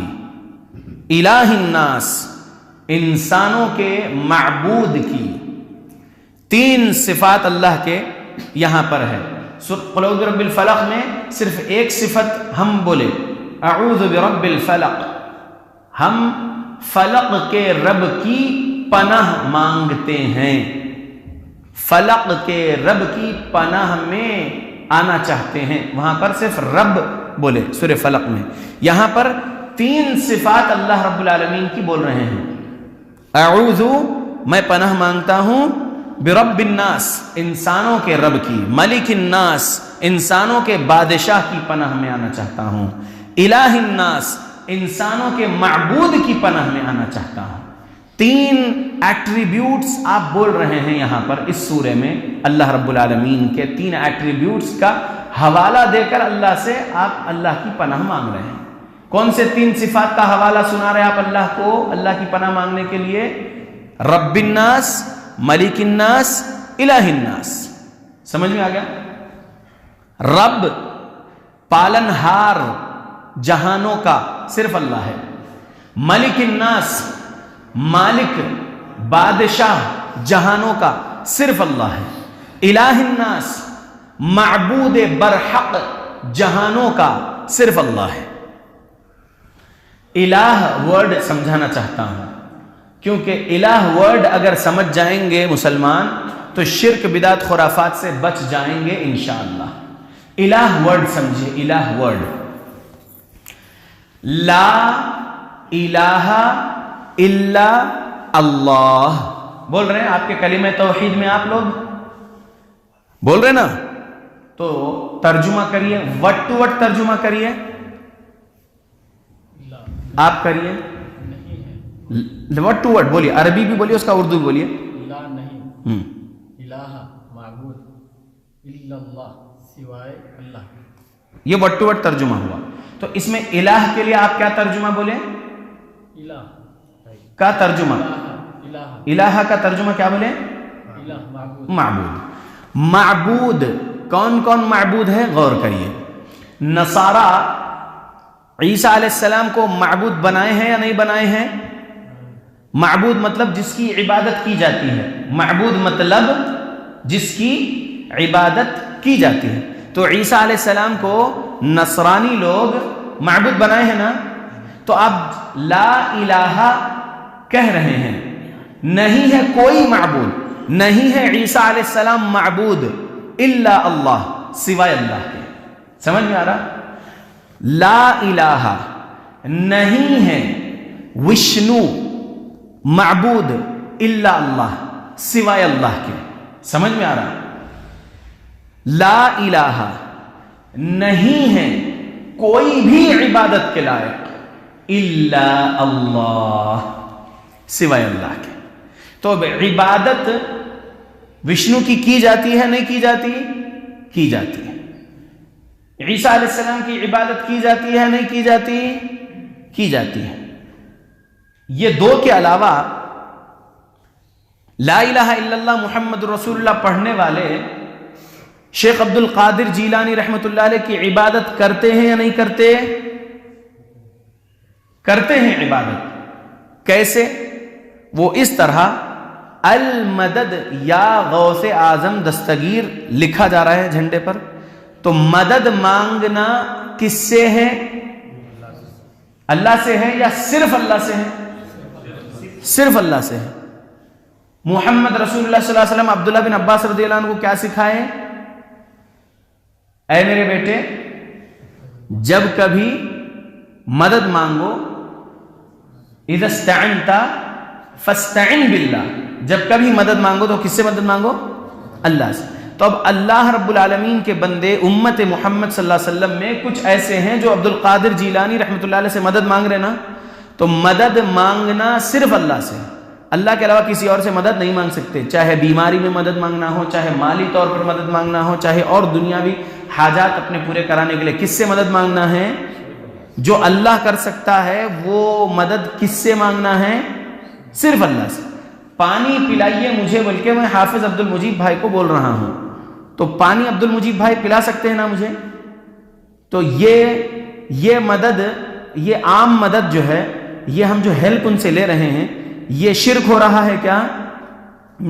الہ الناس انسانوں کے معبود کی۔ تین صفات اللہ کے یہاں پر ہے۔ قل اعوذ برب الفلق میں صرف ایک صفت ہم بولے، اعوذ برب الفلق، ہم فلق کے رب کی پناہ مانگتے ہیں، فلق کے رب کی پناہ میں آنا چاہتے ہیں۔ وہاں پر صرف رب بولے سورہ فلق میں، یہاں پر تین صفات اللہ رب العالمین کی بول رہے ہیں۔ اعوذ میں پناہ مانگتا ہوں، برب الناس انسانوں کے رب کی، ملک الناس انسانوں کے بادشاہ کی پناہ میں آنا چاہتا ہوں، الہ الناس انسانوں کے معبود کی پناہ میں آنا چاہتا ہوں۔ تین ایٹریبیوٹس آپ بول رہے ہیں یہاں پر اس سورے میں، اللہ رب العالمین کے تین ایٹریبیوٹس کا حوالہ دے کر اللہ سے آپ اللہ کی پناہ مانگ رہے ہیں۔ کون سے تین صفات کا حوالہ سنا رہے ہیں آپ اللہ کو اللہ کی پناہ مانگنے کے لیے؟ رب الناس، ملک الناس، الہ الناس۔ سمجھ میں آ گیا؟ رب پالنہار جہانوں کا صرف اللہ ہے، ملک الناس مالک بادشاہ جہانوں کا صرف اللہ ہے، الہ الناس معبود برحق جہانوں کا صرف اللہ ہے۔ الہ ورڈ سمجھانا چاہتا ہوں، کیونکہ الہ ورڈ اگر سمجھ جائیں گے مسلمان تو شرک بدعت خرافات سے بچ جائیں گے انشاءاللہ۔ الہ ورڈ سمجھے، الہ ورڈ، لا الہ الا اللہ بول رہے ہیں آپ کے کلمہ توحید میں، آپ لوگ بول رہے نا، تو ترجمہ کریے، وٹ ٹو وٹ ترجمہ کریے، آپ کریے وٹ ٹو وٹ بولیے، عربی بھی بولیے، اس کا اردو بولیے۔ لا نہیں، الہ معبود، الا اللہ سوائے اللہ، یہ وٹ ٹو وٹ ترجمہ ہوا۔ تو اس میں الہ کے لیے آپ کیا ترجمہ بولیں؟ الہ کا ترجمہ الہ الہ کا ترجمہ کیا بولیں؟ الہ معبود معبود. معبود کون کون معبود ہے؟ غور کریے. نصارہ عیسیٰ علیہ السلام کو معبود بنائے ہیں یا نہیں بنائے ہیں؟ معبود مطلب جس کی عبادت کی جاتی ہے. معبود مطلب جس کی عبادت کی جاتی ہے. تو عیسیٰ علیہ السلام کو نصرانی لوگ معبود بنائے ہیں نا. تو آپ لا الہ کہہ رہے ہیں، نہیں ہے کوئی معبود، نہیں ہے عیسیٰ علیہ السلام معبود الا اللہ، سوائے اللہ کے. سمجھ میں آ رہا؟ لا الہ نہیں ہے وشنو معبود الا اللہ، سوائے اللہ کے. سمجھ میں آ رہا؟ لا الہ نہیں ہے کوئی بھی عبادت کے لائق الا اللہ، سوائے اللہ کے. تو عبادت وشنو کی جاتی ہے نہیں کی جاتی؟ کی جاتی ہے. عیسیٰ علیہ السلام کی عبادت کی جاتی ہے نہیں کی جاتی؟ کی جاتی ہے. یہ دو کے علاوہ لا الہ الا اللہ محمد رسول اللہ پڑھنے والے شیخ عبد القادر جیلانی رحمۃ اللہ علیہ کی عبادت کرتے ہیں یا نہیں کرتے؟ کرتے ہیں عبادت. کیسے؟ وہ اس طرح المدد یا غوث اعظم دستگیر لکھا جا رہا ہے جھنڈے پر. تو مدد مانگنا کس سے ہے؟ اللہ سے ہے یا صرف اللہ سے ہے؟ صرف اللہ سے ہے. محمد رسول اللہ صلی اللہ علیہ وسلم عبداللہ بن عباس رضی اللہ عنہ کو کیا سکھائے؟ اے میرے بیٹے، جب کبھی مدد مانگو، اذا استعنت فاستعن باللہ، جب کبھی مدد مانگو تو کس سے مدد مانگو؟ اللہ سے. تو اب اللہ رب العالمین کے بندے امت محمد صلی اللہ علیہ وسلم میں کچھ ایسے ہیں جو عبد القادر جیلانی رحمۃ اللہ علیہ سے مدد مانگ رہے نا. تو مدد مانگنا صرف اللہ سے، اللہ کے علاوہ کسی اور سے مدد نہیں مانگ سکتے. چاہے بیماری میں مدد مانگنا ہو، چاہے مالی طور پر مدد مانگنا ہو، چاہے اور دنیاوی حاجات اپنے پورے کرانے کے لیے کس سے مدد مانگنا ہے؟ جو اللہ کر سکتا ہے وہ مدد کس سے مانگنا ہے؟ صرف اللہ سے. پانی پلائیے مجھے، بلکہ میں حافظ عبد المجید بھائی کو بول رہا ہوں، تو پانی عبد المجید بھائی پلا سکتے ہیں نا مجھے؟ تو یہ مدد، یہ عام مدد جو ہے، یہ ہم جو ہیلپ ان سے لے رہے ہیں، یہ شرک ہو رہا ہے کیا؟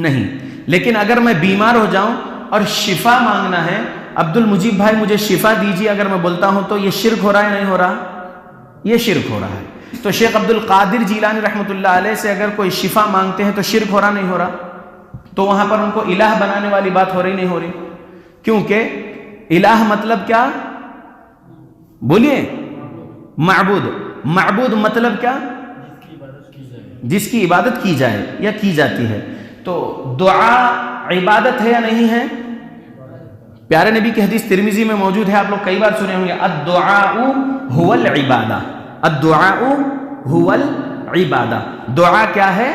نہیں. لیکن اگر میں بیمار ہو جاؤں اور شفا مانگنا ہے، عبد المجید بھائی مجھے شفا دیجیے، اگر میں بولتا ہوں تو یہ شرک ہو رہا ہے نہیں ہو رہا؟ یہ شرک ہو رہا ہے. تو شیخ عبد القادر جیلانی رحمۃ اللہ علیہ سے اگر کوئی شفا مانگتے ہیں تو شرک ہو رہا نہیں ہو رہا؟ تو وہاں پر ان کو الہ بنانے والی بات ہو رہی نہیں ہو رہی؟ کیونکہ الہ مطلب کیا؟ بولیے. معبود. معبود مطلب کیا؟ جس کی عبادت کی جائے یا کی جاتی ہے. تو دعا عبادت ہے یا نہیں ہے؟ پیارے نبی کی حدیث ترمذی میں موجود ہے، آپ لوگ کئی بار سنے ہوں گے، الدعاء هو العبادہ. الدعاء هو العبادہ. دعا کیا ہے؟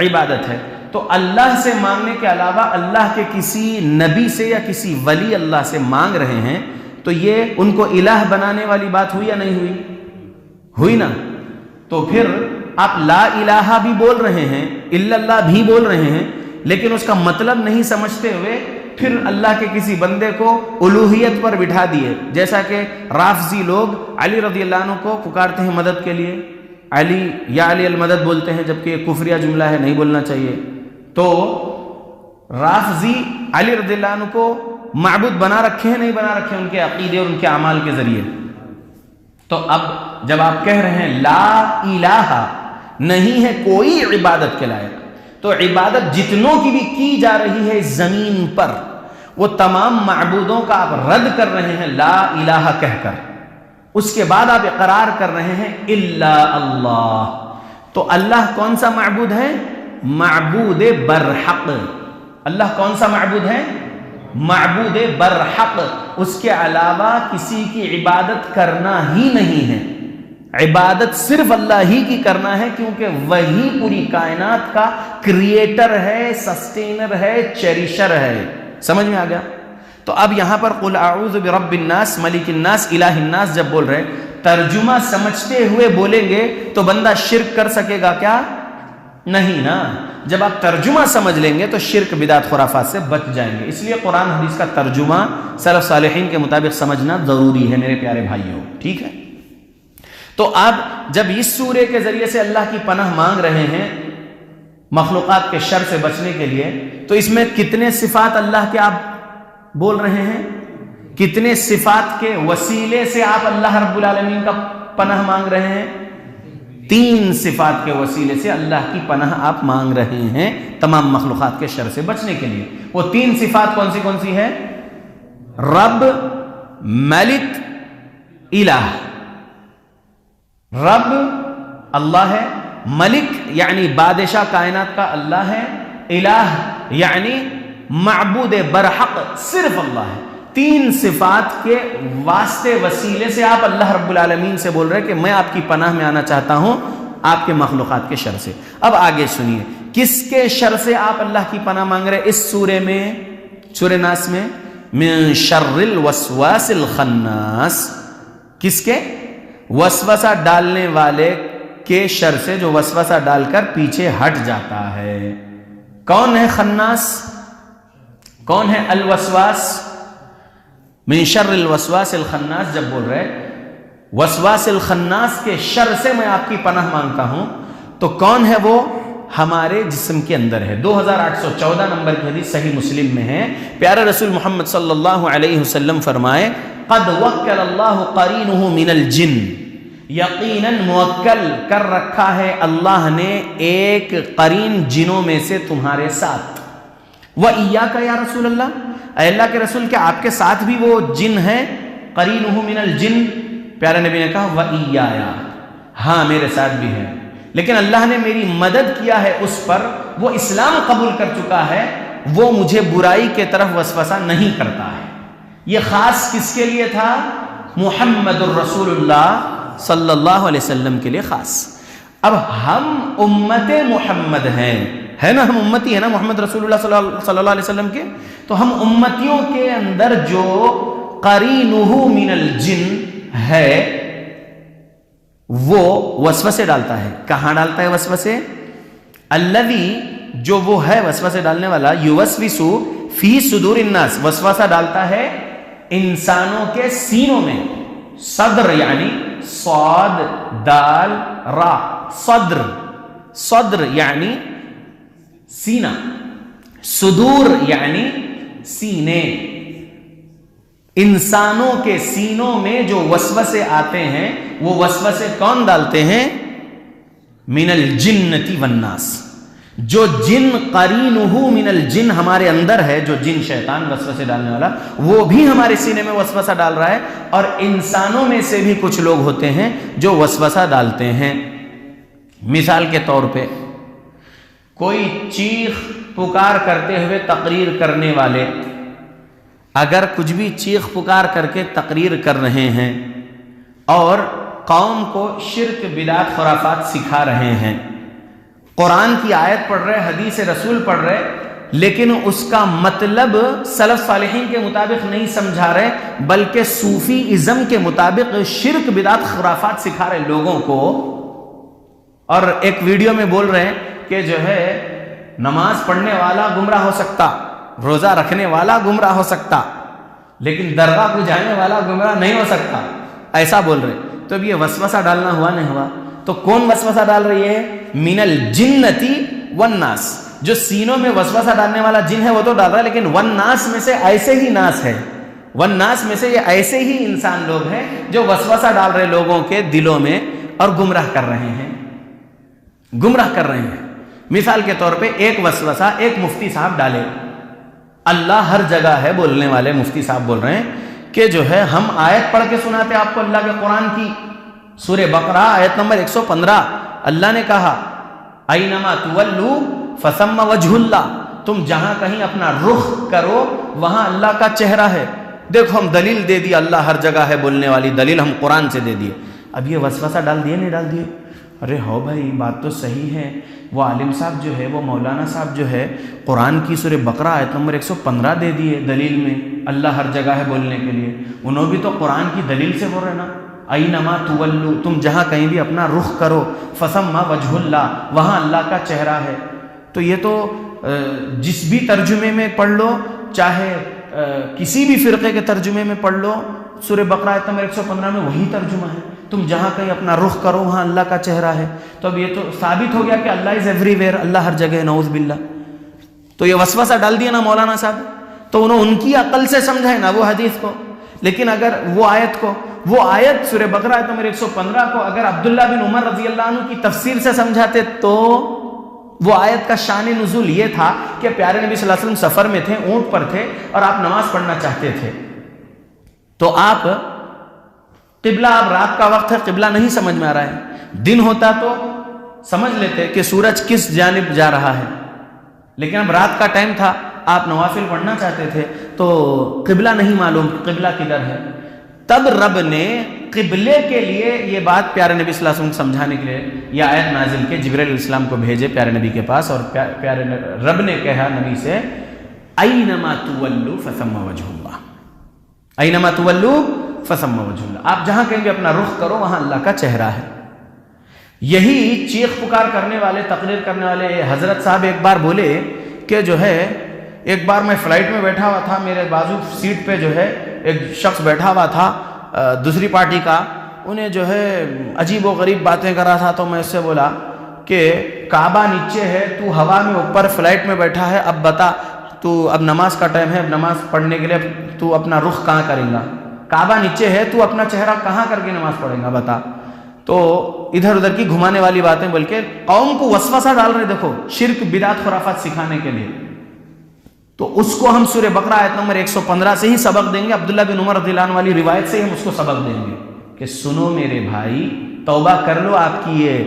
عبادت ہے. تو اللہ سے مانگنے کے علاوہ اللہ کے کسی نبی سے یا کسی ولی اللہ سے مانگ رہے ہیں، تو یہ ان کو الہ بنانے والی بات ہوئی یا نہیں ہوئی؟ ہوئی نا. تو پھر آپ لا الہ بھی بول رہے ہیں، الا اللہ بھی بول رہے ہیں، لیکن اس کا مطلب نہیں سمجھتے ہوئے پھر اللہ کے کسی بندے کو الوہیت پر بٹھا دیے. جیسا کہ رافضی لوگ علی رضی اللہ عنہ کو پکارتے ہیں مدد کے لیے، علی یا علی المدد بولتے ہیں، جبکہ یہ کفریہ جملہ ہے، نہیں بولنا چاہیے. تو رافضی علی رضی اللہ عنہ کو معبود بنا رکھے ہیں نہیں بنا رکھے ان کے عقیدے اور ان کے اعمال کے ذریعے. تو اب جب آپ کہہ رہے ہیں لا الہ نہیں ہے کوئی عبادت کے لائق، تو عبادت جتنوں کی بھی کی جا رہی ہے زمین پر، وہ تمام معبودوں کا آپ رد کر رہے ہیں لا الہ کہہ کر. اس کے بعد آپ اقرار کر رہے ہیں الا اللہ. تو اللہ کون سا معبود ہے؟ معبود برحق. اللہ کون سا معبود ہے؟ معبود برحق. اس کے علاوہ کسی کی عبادت کرنا ہی نہیں ہے. عبادت صرف اللہ ہی کی کرنا ہے، کیونکہ وہی پوری کائنات کا کریٹر ہے، سسٹینر ہے، چیریشر ہے. سمجھ میں آ گیا؟ تو اب یہاں پر قل اعوذ برب الناس ملک الناس الہ الناس جب بول رہے ترجمہ سمجھتے ہوئے بولیں گے تو بندہ شرک کر سکے گا کیا؟ نہیں نا. جب آپ ترجمہ سمجھ لیں گے تو شرک بدعت خرافات سے بچ جائیں گے. اس لیے قرآن حدیث کا ترجمہ سلف صالحین کے مطابق سمجھنا ضروری ہے میرے پیارے بھائیوں. ٹھیک ہے. تو آپ جب اس سورے کے ذریعے سے اللہ کی پناہ مانگ رہے ہیں مخلوقات کے شر سے بچنے کے لیے، تو اس میں کتنے صفات اللہ کے آپ بول رہے ہیں؟ کتنے صفات کے وسیلے سے آپ اللہ رب العالمین کا پناہ مانگ رہے ہیں؟ 3 صفات کے وسیلے سے اللہ کی پناہ آپ مانگ رہے ہیں تمام مخلوقات کے شر سے بچنے کے لیے. وہ 3 صفات کون سی ہے؟ رب، ملک، الہ. رب اللہ ہے، ملک یعنی بادشاہ کائنات کا اللہ ہے، الہ یعنی معبود برحق صرف اللہ ہے. 3 صفات کے واسطے وسیلے سے آپ اللہ رب العالمین سے بول رہے کہ میں آپ کی پناہ میں آنا چاہتا ہوں آپ کے مخلوقات کے شر سے. اب آگے سنیے کس کے شر سے آپ اللہ کی پناہ مانگ رہے اس سورے میں، سورہ ناس میں؟ من شر الوسواس الخناس. کس کے؟ وسوسہ ڈالنے والے کے شر سے، جو وسوسہ ڈال کر پیچھے ہٹ جاتا ہے. کون ہے خناس؟ کون ہے الوسواس؟ من شر الوسواس الخناس جب بول رہے وسواس الخناس کے شر سے میں آپ کی پناہ مانگتا ہوں، تو کون ہے وہ؟ ہمارے جسم کے اندر ہے. 2814 نمبر کی حدیث صحیح مسلم میں ہے. پیارے رسول محمد صلی اللہ علیہ وسلم فرمائے قد وکل اللہ قرینہ من الجن، یقیناً موکل کر رکھا ہے اللہ نے ایک قرین جنوں میں سے تمہارے ساتھ. وَإِيَّاكَ یا رسول اللہ، اے اللہ کے رسول کیا آپ کے ساتھ بھی وہ جن ہیں؟ قرینہ من الجن. پیارے نبی نے کہا وَإِيَّايَ، ہاں میرے ساتھ بھی ہے، لیکن اللہ نے میری مدد کیا ہے اس پر، وہ اسلام قبول کر چکا ہے، وہ مجھے برائی کے طرف وسوسہ نہیں کرتا ہے. یہ خاص کس کے لیے تھا؟ محمد الرسول اللہ صلی اللہ علیہ وسلم کے لیے خاص. اب ہم امت محمد ہیں، ہے نا، ہم امتی ہیں نا محمد رسول اللہ صلی اللہ علیہ وسلم کے. تو ہم امتیوں کے اندر جو قرینہ من الجن ہے وہ وسوسے ڈالتا ہے. کہاں ڈالتا ہے وسوسے؟ الذی، جو وہ ہے وسوسے ڈالنے والا، یوسوسو فی صدور الناس، وسوسہ ڈالتا ہے انسانوں کے سینوں میں. صدر یعنی صاد دال را، صدر، صدر یعنی سینہ، صدور یعنی سینے. انسانوں کے سینوں میں جو وسوسے آتے ہیں وہ وسوسے کون ڈالتے ہیں؟ من الجنۃ والناس. جو جن قرینہ من الجن ہمارے اندر ہے، جو جن شیطان وسوسے ڈالنے والا، وہ بھی ہمارے سینے میں وسوسہ ڈال رہا ہے. اور انسانوں میں سے بھی کچھ لوگ ہوتے ہیں جو وسوسہ ڈالتے ہیں. مثال کے طور پہ کوئی چیخ پکار کرتے ہوئے تقریر کرنے والے اگر کچھ بھی چیخ پکار کر کے تقریر کر رہے ہیں اور قوم کو شرک بدعت خرافات سکھا رہے ہیں، قرآن کی آیت پڑھ رہے، حدیث رسول پڑھ رہے، لیکن اس کا مطلب سلف صالحین کے مطابق نہیں سمجھا رہے، بلکہ صوفی ازم کے مطابق شرک بدعت خرافات سکھا رہے لوگوں کو. اور ایک ویڈیو میں بول رہے ہیں کہ جو ہے نماز پڑھنے والا گمراہ ہو سکتا، روزہ رکھنے والا گمراہ ہو سکتا، لیکن درگاہ کو جانے والا گمراہ نہیں ہو سکتا، ایسا بول رہے. تو اب یہ وسوسہ ڈالنا ہوا نہیں ہوا؟ تو کون وسوسہ ڈال رہی ہے؟ من الجنۃ والناس. جو سینوں میں وسوسہ ڈالنے والا جن ہے وہ تو ڈال رہا ہے، لیکن والناس میں سے ایسے ہی ناس ہے، والناس میں سے یہ ایسے ہی انسان لوگ ہیں جو وسوسہ ڈال رہے لوگوں کے دلوں میں اور گمراہ کر رہے ہیں، گمراہ کر رہے ہیں. مثال کے طور پہ ایک وسوسہ ایک مفتی صاحب ڈالے، اللہ ہر جگہ ہے بولنے والے مفتی صاحب بول رہے ہیں کہ جو ہے ہم آیت پڑھ کے سناتے آپ کو اللہ کے قرآن کی، سورہ بقرہ آیت نمبر 115. اللہ نے کہا اینما تولو فثم وجہ اللہ، تم جہاں کہیں اپنا رخ کرو وہاں اللہ کا چہرہ ہے. دیکھو ہم دلیل دے دی، اللہ ہر جگہ ہے بولنے والی دلیل ہم قرآن سے دے دیے. اب یہ وسوسہ ڈال دیے نہیں ڈال دیے؟ ارے ہو بھائی بات تو صحیح ہے، وہ عالم صاحب جو ہے، وہ مولانا صاحب جو ہے، قرآن کی سورہ بقرہ آیت نمبر 115 دے دیے دلیل میں اللہ ہر جگہ ہے بولنے کے لیے. انہوں بھی تو قرآن کی دلیل سے بول رہے نا. اینما تولو، تم جہاں کہیں بھی اپنا رخ کرو، فثم وجہ اللہ، وہاں اللہ کا چہرہ ہے۔ تو یہ تو جس بھی ترجمے میں پڑھ لو، چاہے کسی بھی فرقے کے ترجمے میں پڑھ لو، سورہ بقرہ آیت نمبر 115 میں وہی ترجمہ ہے، تم جہاں کہیں اپنا رخ کرو وہاں اللہ کا چہرہ ہے۔ تو اب یہ تو ثابت ہو گیا کہ اللہ از ایوری ویئر، اللہ ہر جگہ ہے، نعوذ باللہ۔ تو یہ وسوسہ ڈال دیا نا مولانا صاحب، تو انہوں ان کی عقل سے سمجھا ہے نا وہ حدیث کو، لیکن اگر وہ آیت سورہ بقرہ آیت نمبر 115 کو اگر عبداللہ بن عمر رضی اللہ عنہ کی تفسیر سے سمجھاتے تو وہ آیت کا شان نزول یہ تھا کہ پیارے نبی صلی اللہ علیہ وسلم سفر میں تھے، اونٹ پر تھے اور آپ نماز پڑھنا چاہتے تھے، تو آپ قبلہ، اب رات کا وقت ہے، قبلہ نہیں سمجھ میں آ رہا ہے، دن ہوتا تو سمجھ لیتے کہ سورج کس جانب جا رہا ہے، لیکن اب رات کا ٹائم تھا، آپ نوافل پڑھنا چاہتے تھے تو قبلہ نہیں معلوم، قبلہ کدھر ہے۔ تب رب نے قبلے کے لیے یہ بات پیارے نبی صلی اللہ علیہ وسلم کو سمجھانے کے لیے یہ آیت نازل کے، جبرائیل علیہ السلام کو بھیجے پیارے نبی کے پاس، اور پیارے رب نے کہا نبی سے اینما تولوا فثم وجہ اللہ، اینما تولوا فثم وجہ اللہ، آپ جہاں کہیں بھی اپنا رخ کرو وہاں اللہ کا چہرہ ہے۔ یہی چیخ پکار کرنے والے، تقریر کرنے والے حضرت صاحب ایک بار بولے کہ جو ہے، ایک بار میں فلائٹ میں بیٹھا ہوا تھا، میرے بازو سیٹ پہ جو ہے ایک شخص بیٹھا ہوا تھا دوسری پارٹی کا، انہیں جو ہے عجیب و غریب باتیں کر رہا تھا، تو میں اس سے بولا کہ کعبہ نیچے ہے، تو ہوا میں اوپر فلائٹ میں بیٹھا ہے، اب بتا تو اب نماز کا ٹائم ہے، اب نماز پڑھنے کے لیے تو اپنا رخ کہاں کریں گا؟ کعبہ نیچے ہے، تو اپنا چہرہ کہاں کر کے نماز پڑھیں گا بتا؟ تو ادھر ادھر کی گھمانے والی باتیں، بلکہ قوم کو وسوسہ ڈال رہے، دیکھو شرک بدعت خرافات سکھانے کے لیے۔ تو اس کو ہم سورہ بقرہ آیت نمبر 115 سے ہی سبق دیں گے، عبداللہ بن عمر رضی اللہ عنہ والی روایت سے ہی ہم اس کو سبق دیں گے کہ سنو میرے بھائی، توبہ کر لو، آپ کی یہ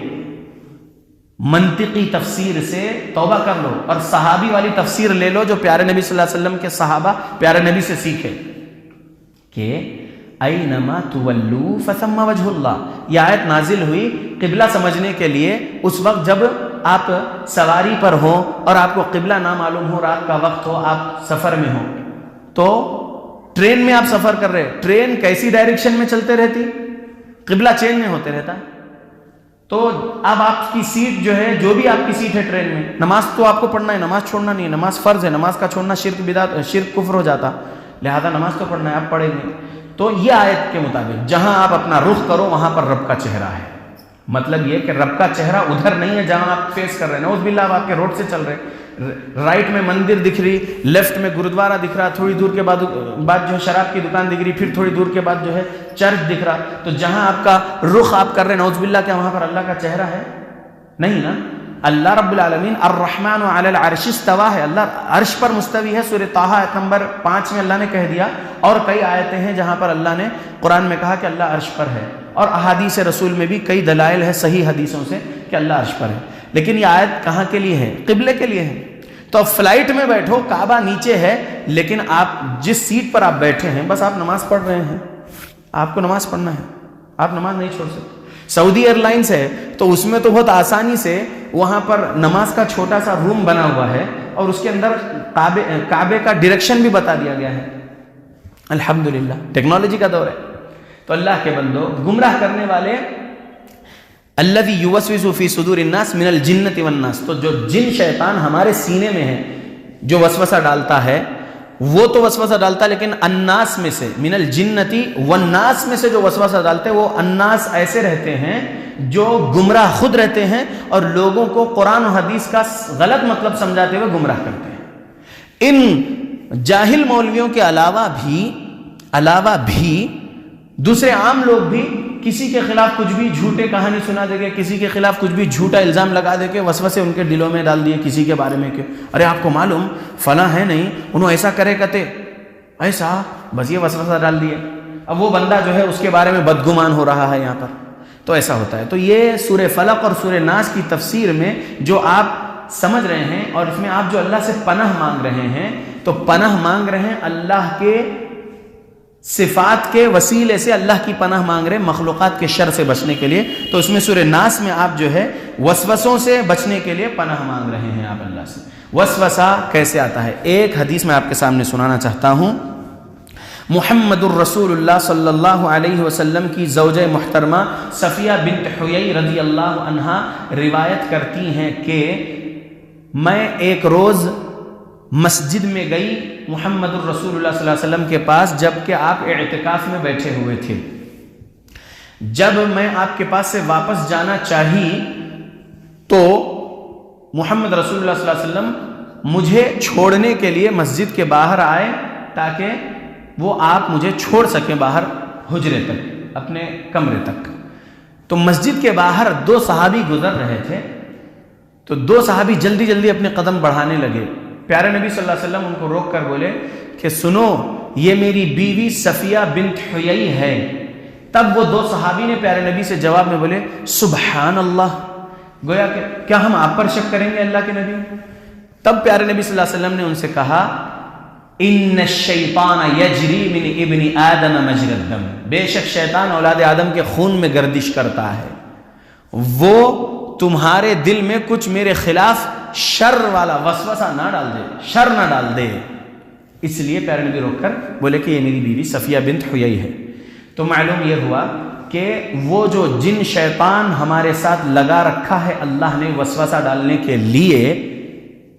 منطقی تفسیر سے توبہ کر لو، اور صحابی والی تفسیر لے لو جو پیارے نبی صلی اللہ علیہ وسلم کے صحابہ پیارے نبی سے سیکھے کہ اینما تولوا فثم وجہ اللہ۔ یہ آیت نازل ہوئی قبلہ سمجھنے کے لیے، اس وقت جب آپ سواری پر ہو اور آپ کو قبلہ نہ معلوم ہو، رات کا وقت ہو، آپ سفر میں ہو، تو ٹرین میں آپ سفر کر رہے، ٹرین کیسی ڈائریکشن میں چلتے رہتی؟ قبلہ چینج میں ہوتے رہتا ہے۔ تو اب آپ کی سیٹ جو ہے، جو بھی آپ کی سیٹ ہے ٹرین میں، نماز تو آپ کو پڑھنا ہے، نماز چھوڑنا نہیں ہے، نماز فرض ہے، نماز کا چھوڑنا شرک بدعت، شرک کفر ہو جاتا، لہذا نماز تو پڑھنا ہے، آپ پڑھیں گے۔ تو یہ آیت کے مطابق جہاں آپ اپنا رخ کرو وہاں پر رب کا چہرہ ہے، مطلب یہ کہ رب کا چہرہ ادھر نہیں ہے جہاں آپ فیس کر رہے ہیں، نعوذ باللہ آپ کے روڈ سے چل رہے، رائٹ میں مندر دکھ رہی، لیفٹ میں گرودوارہ دکھ رہا، تھوڑی دور کے بعد جو ہے شراب کی دکان دکھ رہی، پھر تھوڑی دور کے بعد جو ہے چرچ دکھ رہا، تو جہاں آپ کا رخ آپ کر رہے ہیں، نعوذ باللہ کیا وہاں پر اللہ کا چہرہ ہے؟ نہیں نا۔ اللہ رب العالمین الرحمن علی العرش استوى ہے، اللہ عرش پر مستوی ہے، سورہ طٰہٰ آیت نمبر 5 میں اللہ نے کہہ دیا، اور کئی آیتیں ہیں جہاں پر اللہ نے قرآن میں کہا کہ اللہ عرش پر ہے، اور احادیث رسول میں بھی کئی دلائل ہے صحیح حدیثوں سے کہ اللہ عرش پر ہے، لیکن یہ آیت کہاں کے لیے ہے؟ قبلے کے لیے ہے۔ تو اب فلائٹ میں بیٹھو، کعبہ نیچے ہے، لیکن آپ جس سیٹ پر آپ بیٹھے ہیں بس آپ نماز پڑھ رہے ہیں، آپ کو نماز پڑھنا ہے، آپ نماز نہیں چھوڑ سکتے۔ سعودی ایئر لائنس ہے تو اس میں تو بہت آسانی سے وہاں پر نماز کا چھوٹا سا روم بنا ہوا ہے، اور اس کے اندر کعبے کا ڈائریکشن بھی بتا دیا گیا ہے۔ الحمدللہ ٹیکنالوجی کا دور ہے۔ تو اللہ کے بندو، گمراہ کرنے والے الذی یوسوس فی صدور الناس من الجنۃ والناس، تو جو جن شیطان ہمارے سینے میں ہے جو وسوسہ ڈالتا ہے، وہ تو وسوسہ ڈالتا ہے، لیکن الناس میں سے، من الجنۃ والناس میں سے جو وسوسہ ڈالتے ہیں، وہ الناس ایسے رہتے ہیں جو گمراہ خود رہتے ہیں اور لوگوں کو قرآن و حدیث کا غلط مطلب سمجھاتے ہوئے گمراہ کرتے ہیں۔ ان جاہل مولویوں کے علاوہ بھی دوسرے عام لوگ بھی کسی کے خلاف کچھ بھی جھوٹے کہانی سنا دے گے، کسی کے خلاف کچھ بھی جھوٹا الزام لگا دے کے وسوسے ان کے دلوں میں ڈال دیے کسی کے بارے میں کہ ارے آپ کو معلوم فلاں ہے نہیں، انہوں ایسا کرے کرتے ایسا، بس یہ وسوسہ ڈال دیے، اب وہ بندہ جو ہے اس کے بارے میں بدگمان ہو رہا ہے یہاں پر، تو ایسا ہوتا ہے۔ تو یہ سورہ فلق اور سورہ ناس کی تفسیر میں جو آپ سمجھ رہے ہیں، اور اس میں آپ جو اللہ سے پناہ مانگ رہے ہیں، تو پناہ مانگ رہے ہیں اللہ کے صفات کے وسیلے سے، اللہ کی پناہ مانگ رہے ہیں مخلوقات کے شر سے بچنے کے لیے۔ تو اس میں سورہ ناس میں آپ جو ہے وسوسوں سے بچنے کے لیے پناہ مانگ رہے ہیں آپ اللہ سے۔ وسوسہ کیسے آتا ہے؟ ایک حدیث میں آپ کے سامنے سنانا چاہتا ہوں۔ محمد الرسول اللہ صلی اللہ علیہ وسلم کی زوجہ محترمہ صفیہ بنت حیی رضی اللہ عنہا روایت کرتی ہیں کہ میں ایک روز مسجد میں گئی محمد الرسول اللہ صلی اللہ علیہ وسلم کے پاس، جب کہ آپ اعتکاف میں بیٹھے ہوئے تھے۔ جب میں آپ کے پاس سے واپس جانا چاہی تو محمد رسول اللہ صلی اللہ علیہ وسلم مجھے چھوڑنے کے لیے مسجد کے باہر آئے تاکہ وہ آپ مجھے چھوڑ سکیں باہر حجرے تک، اپنے کمرے تک۔ تو مسجد کے باہر دو صحابی گزر رہے تھے، تو دو صحابی جلدی جلدی اپنے قدم بڑھانے لگے۔ پیارے نبی صلی اللہ علیہ وسلم ان کو روک کر بولے کہ سنو، یہ میری بیوی صفیہ بنت حیی ہے۔ تب وہ دو صحابی نے پیارے نبی سے جواب میں بولے سبحان اللہ، گویا کہ کیا ہم آپ پر شک کریں گے اللہ کے نبی؟ تب پیارے نبی صلی اللہ علیہ وسلم نے ان سے کہا ان الشیطان یجری من ابن آدم مجری الدم، بے شک شیطان اولاد آدم کے خون میں گردش کرتا ہے، وہ تمہارے دل میں کچھ میرے خلاف شر والا وسوسہ نہ ڈال دے، شر نہ ڈال دے۔ اس لیے پیارے نبی روک کر بولے کہ یہ میری بیوی صفیہ بنت حیی ہے۔ تو معلوم یہ ہوا کہ وہ جو جن شیطان ہمارے ساتھ لگا رکھا ہے اللہ نے وسوسہ ڈالنے کے لیے،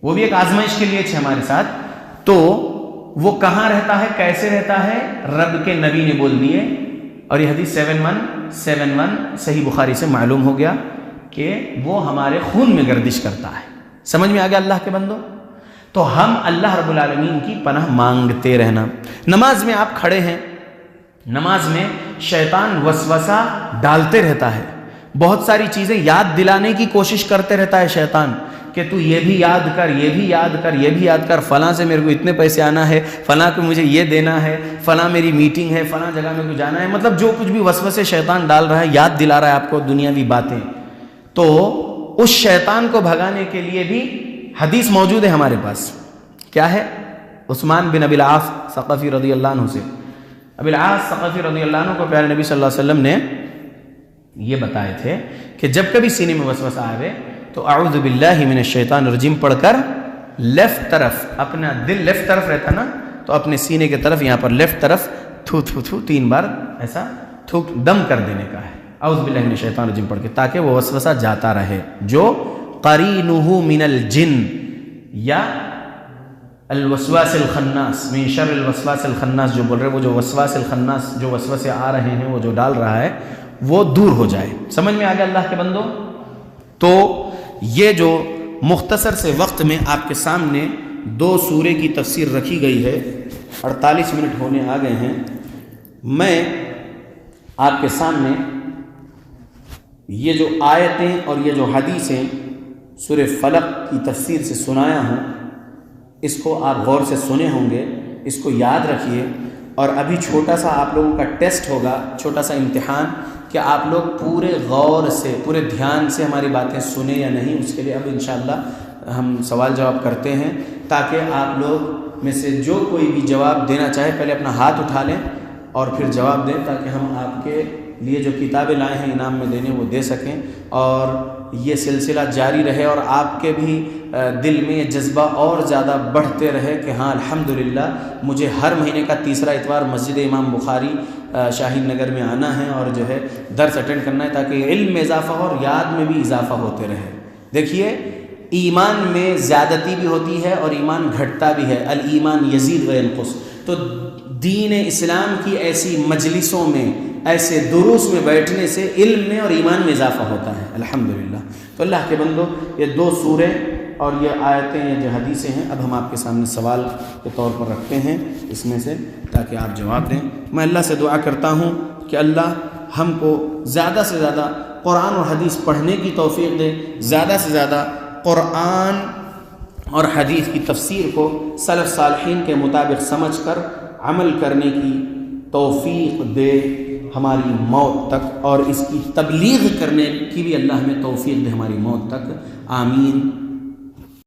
وہ بھی ایک آزمائش کے لیے تھے ہمارے ساتھ، تو وہ کہاں رہتا ہے، کیسے رہتا ہے، رب کے نبی نے بول دیے۔ اور یہ حدیث 7171 صحیح بخاری سے معلوم ہو گیا کہ وہ ہمارے خون میں گردش کرتا ہے۔ سمجھ میں آ گیا اللہ کے بندو؟ تو ہم اللہ رب العالمین کی پناہ مانگتے رہنا۔ نماز میں آپ کھڑے ہیں، نماز میں شیطان وسوسہ ڈالتے رہتا ہے، بہت ساری چیزیں یاد دلانے کی کوشش کرتے رہتا ہے شیطان کہ تو یہ بھی یاد کر، یہ بھی یاد کر، یہ بھی یاد کر، فلاں سے میرے کو اتنے پیسے آنا ہے، فلاں کو مجھے یہ دینا ہے، فلاں میری میٹنگ ہے، فلاں جگہ میرے کو جانا ہے، مطلب جو کچھ بھی وسوسے شیطان ڈال رہا ہے، یاد دلا رہا ہے آپ کو دنیاوی باتیں۔ تو اس شیطان کو بھگانے کے لیے بھی حدیث موجود ہے ہمارے پاس، کیا ہے؟ عثمان بن ابی العاص ثقفی رضی اللہ عنہ سے، ابی العاص ثقفی رضی اللہ عنہ کو پیارے نبی صلی اللہ علیہ وسلم نے یہ بتائے تھے کہ جب کبھی سینے میں وسوسہ آئے تو اعوذ باللہ من الشیطان الرجیم پڑھ کر لیفٹ طرف، اپنا دل لیفٹ طرف رہتا نا، تو اپنے سینے کے طرف یہاں پر لیفٹ طرف تھو تھو تھو 3 بار ایسا تھوک دم کر دینے کا ہے، اعوذ باللہ من الشیطان الرجیم پڑھ کے، تاکہ وہ وسوسہ جاتا رہے جو قرینہ من الجن یا الوسواس الخناس، من شر الوسواس الخناس جو بول رہے، وہ جو وسواس الخناس جو وسوسے آ رہے ہیں، وہ جو ڈال رہا ہے، وہ دور ہو جائے۔ سمجھ میں آ گیا اللہ کے بندو؟ تو یہ جو مختصر سے وقت میں آپ کے سامنے 2 سورے کی تفسیر رکھی گئی ہے، 48 منٹ ہونے آ گئے ہیں، میں آپ کے سامنے یہ جو آیتیں اور یہ جو حدیثیں سورہ فلق کی تفسیر سے سنایا ہوں، اس کو آپ غور سے سنے ہوں گے، اس کو یاد رکھیے۔ اور ابھی چھوٹا سا آپ لوگوں کا ٹیسٹ ہوگا، چھوٹا سا امتحان، کہ آپ لوگ پورے غور سے، پورے دھیان سے ہماری باتیں سنیں یا نہیں۔ اس کے لیے اب انشاءاللہ ہم سوال جواب کرتے ہیں، تاکہ آپ لوگ میں سے جو کوئی بھی جواب دینا چاہے پہلے اپنا ہاتھ اٹھا لیں اور پھر جواب دیں، تاکہ ہم آپ کے لیے جو کتابیں لائے ہیں انعام میں دینے وہ دے سکیں، اور یہ سلسلہ جاری رہے، اور آپ کے بھی دل میں یہ جذبہ اور زیادہ بڑھتے رہے کہ ہاں الحمدللہ مجھے ہر مہینے کا تیسرا اتوار مسجد امام بخاری شاہین نگر میں آنا ہے اور جو ہے درس اٹینڈ کرنا ہے، تاکہ علم میں اضافہ ہو اور یاد میں بھی اضافہ ہوتے رہے۔ دیکھیے، ایمان میں زیادتی بھی ہوتی ہے اور ایمان گھٹتا بھی ہے، الایمان یزید و ینقص۔ تو دین اسلام کی ایسی مجلسوں میں، ایسے دروس میں بیٹھنے سے علم میں اور ایمان میں اضافہ ہوتا ہے الحمدللہ۔ تو اللہ کے بندو، یہ 2 سورے اور یہ آیتیں، یہ جو حدیثیں ہیں، اب ہم آپ کے سامنے سوال کے طور پر رکھتے ہیں اس میں سے، تاکہ آپ جواب دیں۔ میں اللہ سے دعا کرتا ہوں کہ اللہ ہم کو زیادہ سے زیادہ قرآن اور حدیث پڑھنے کی توفیق دے، زیادہ سے زیادہ قرآن اور حدیث کی تفسیر کو سلف صالحین کے مطابق سمجھ کر عمل کرنے کی توفیق دے ہماری موت تک، اور اس کی تبلیغ کرنے کی بھی اللہ ہمیں توفیق دے ہماری موت تک۔ آمین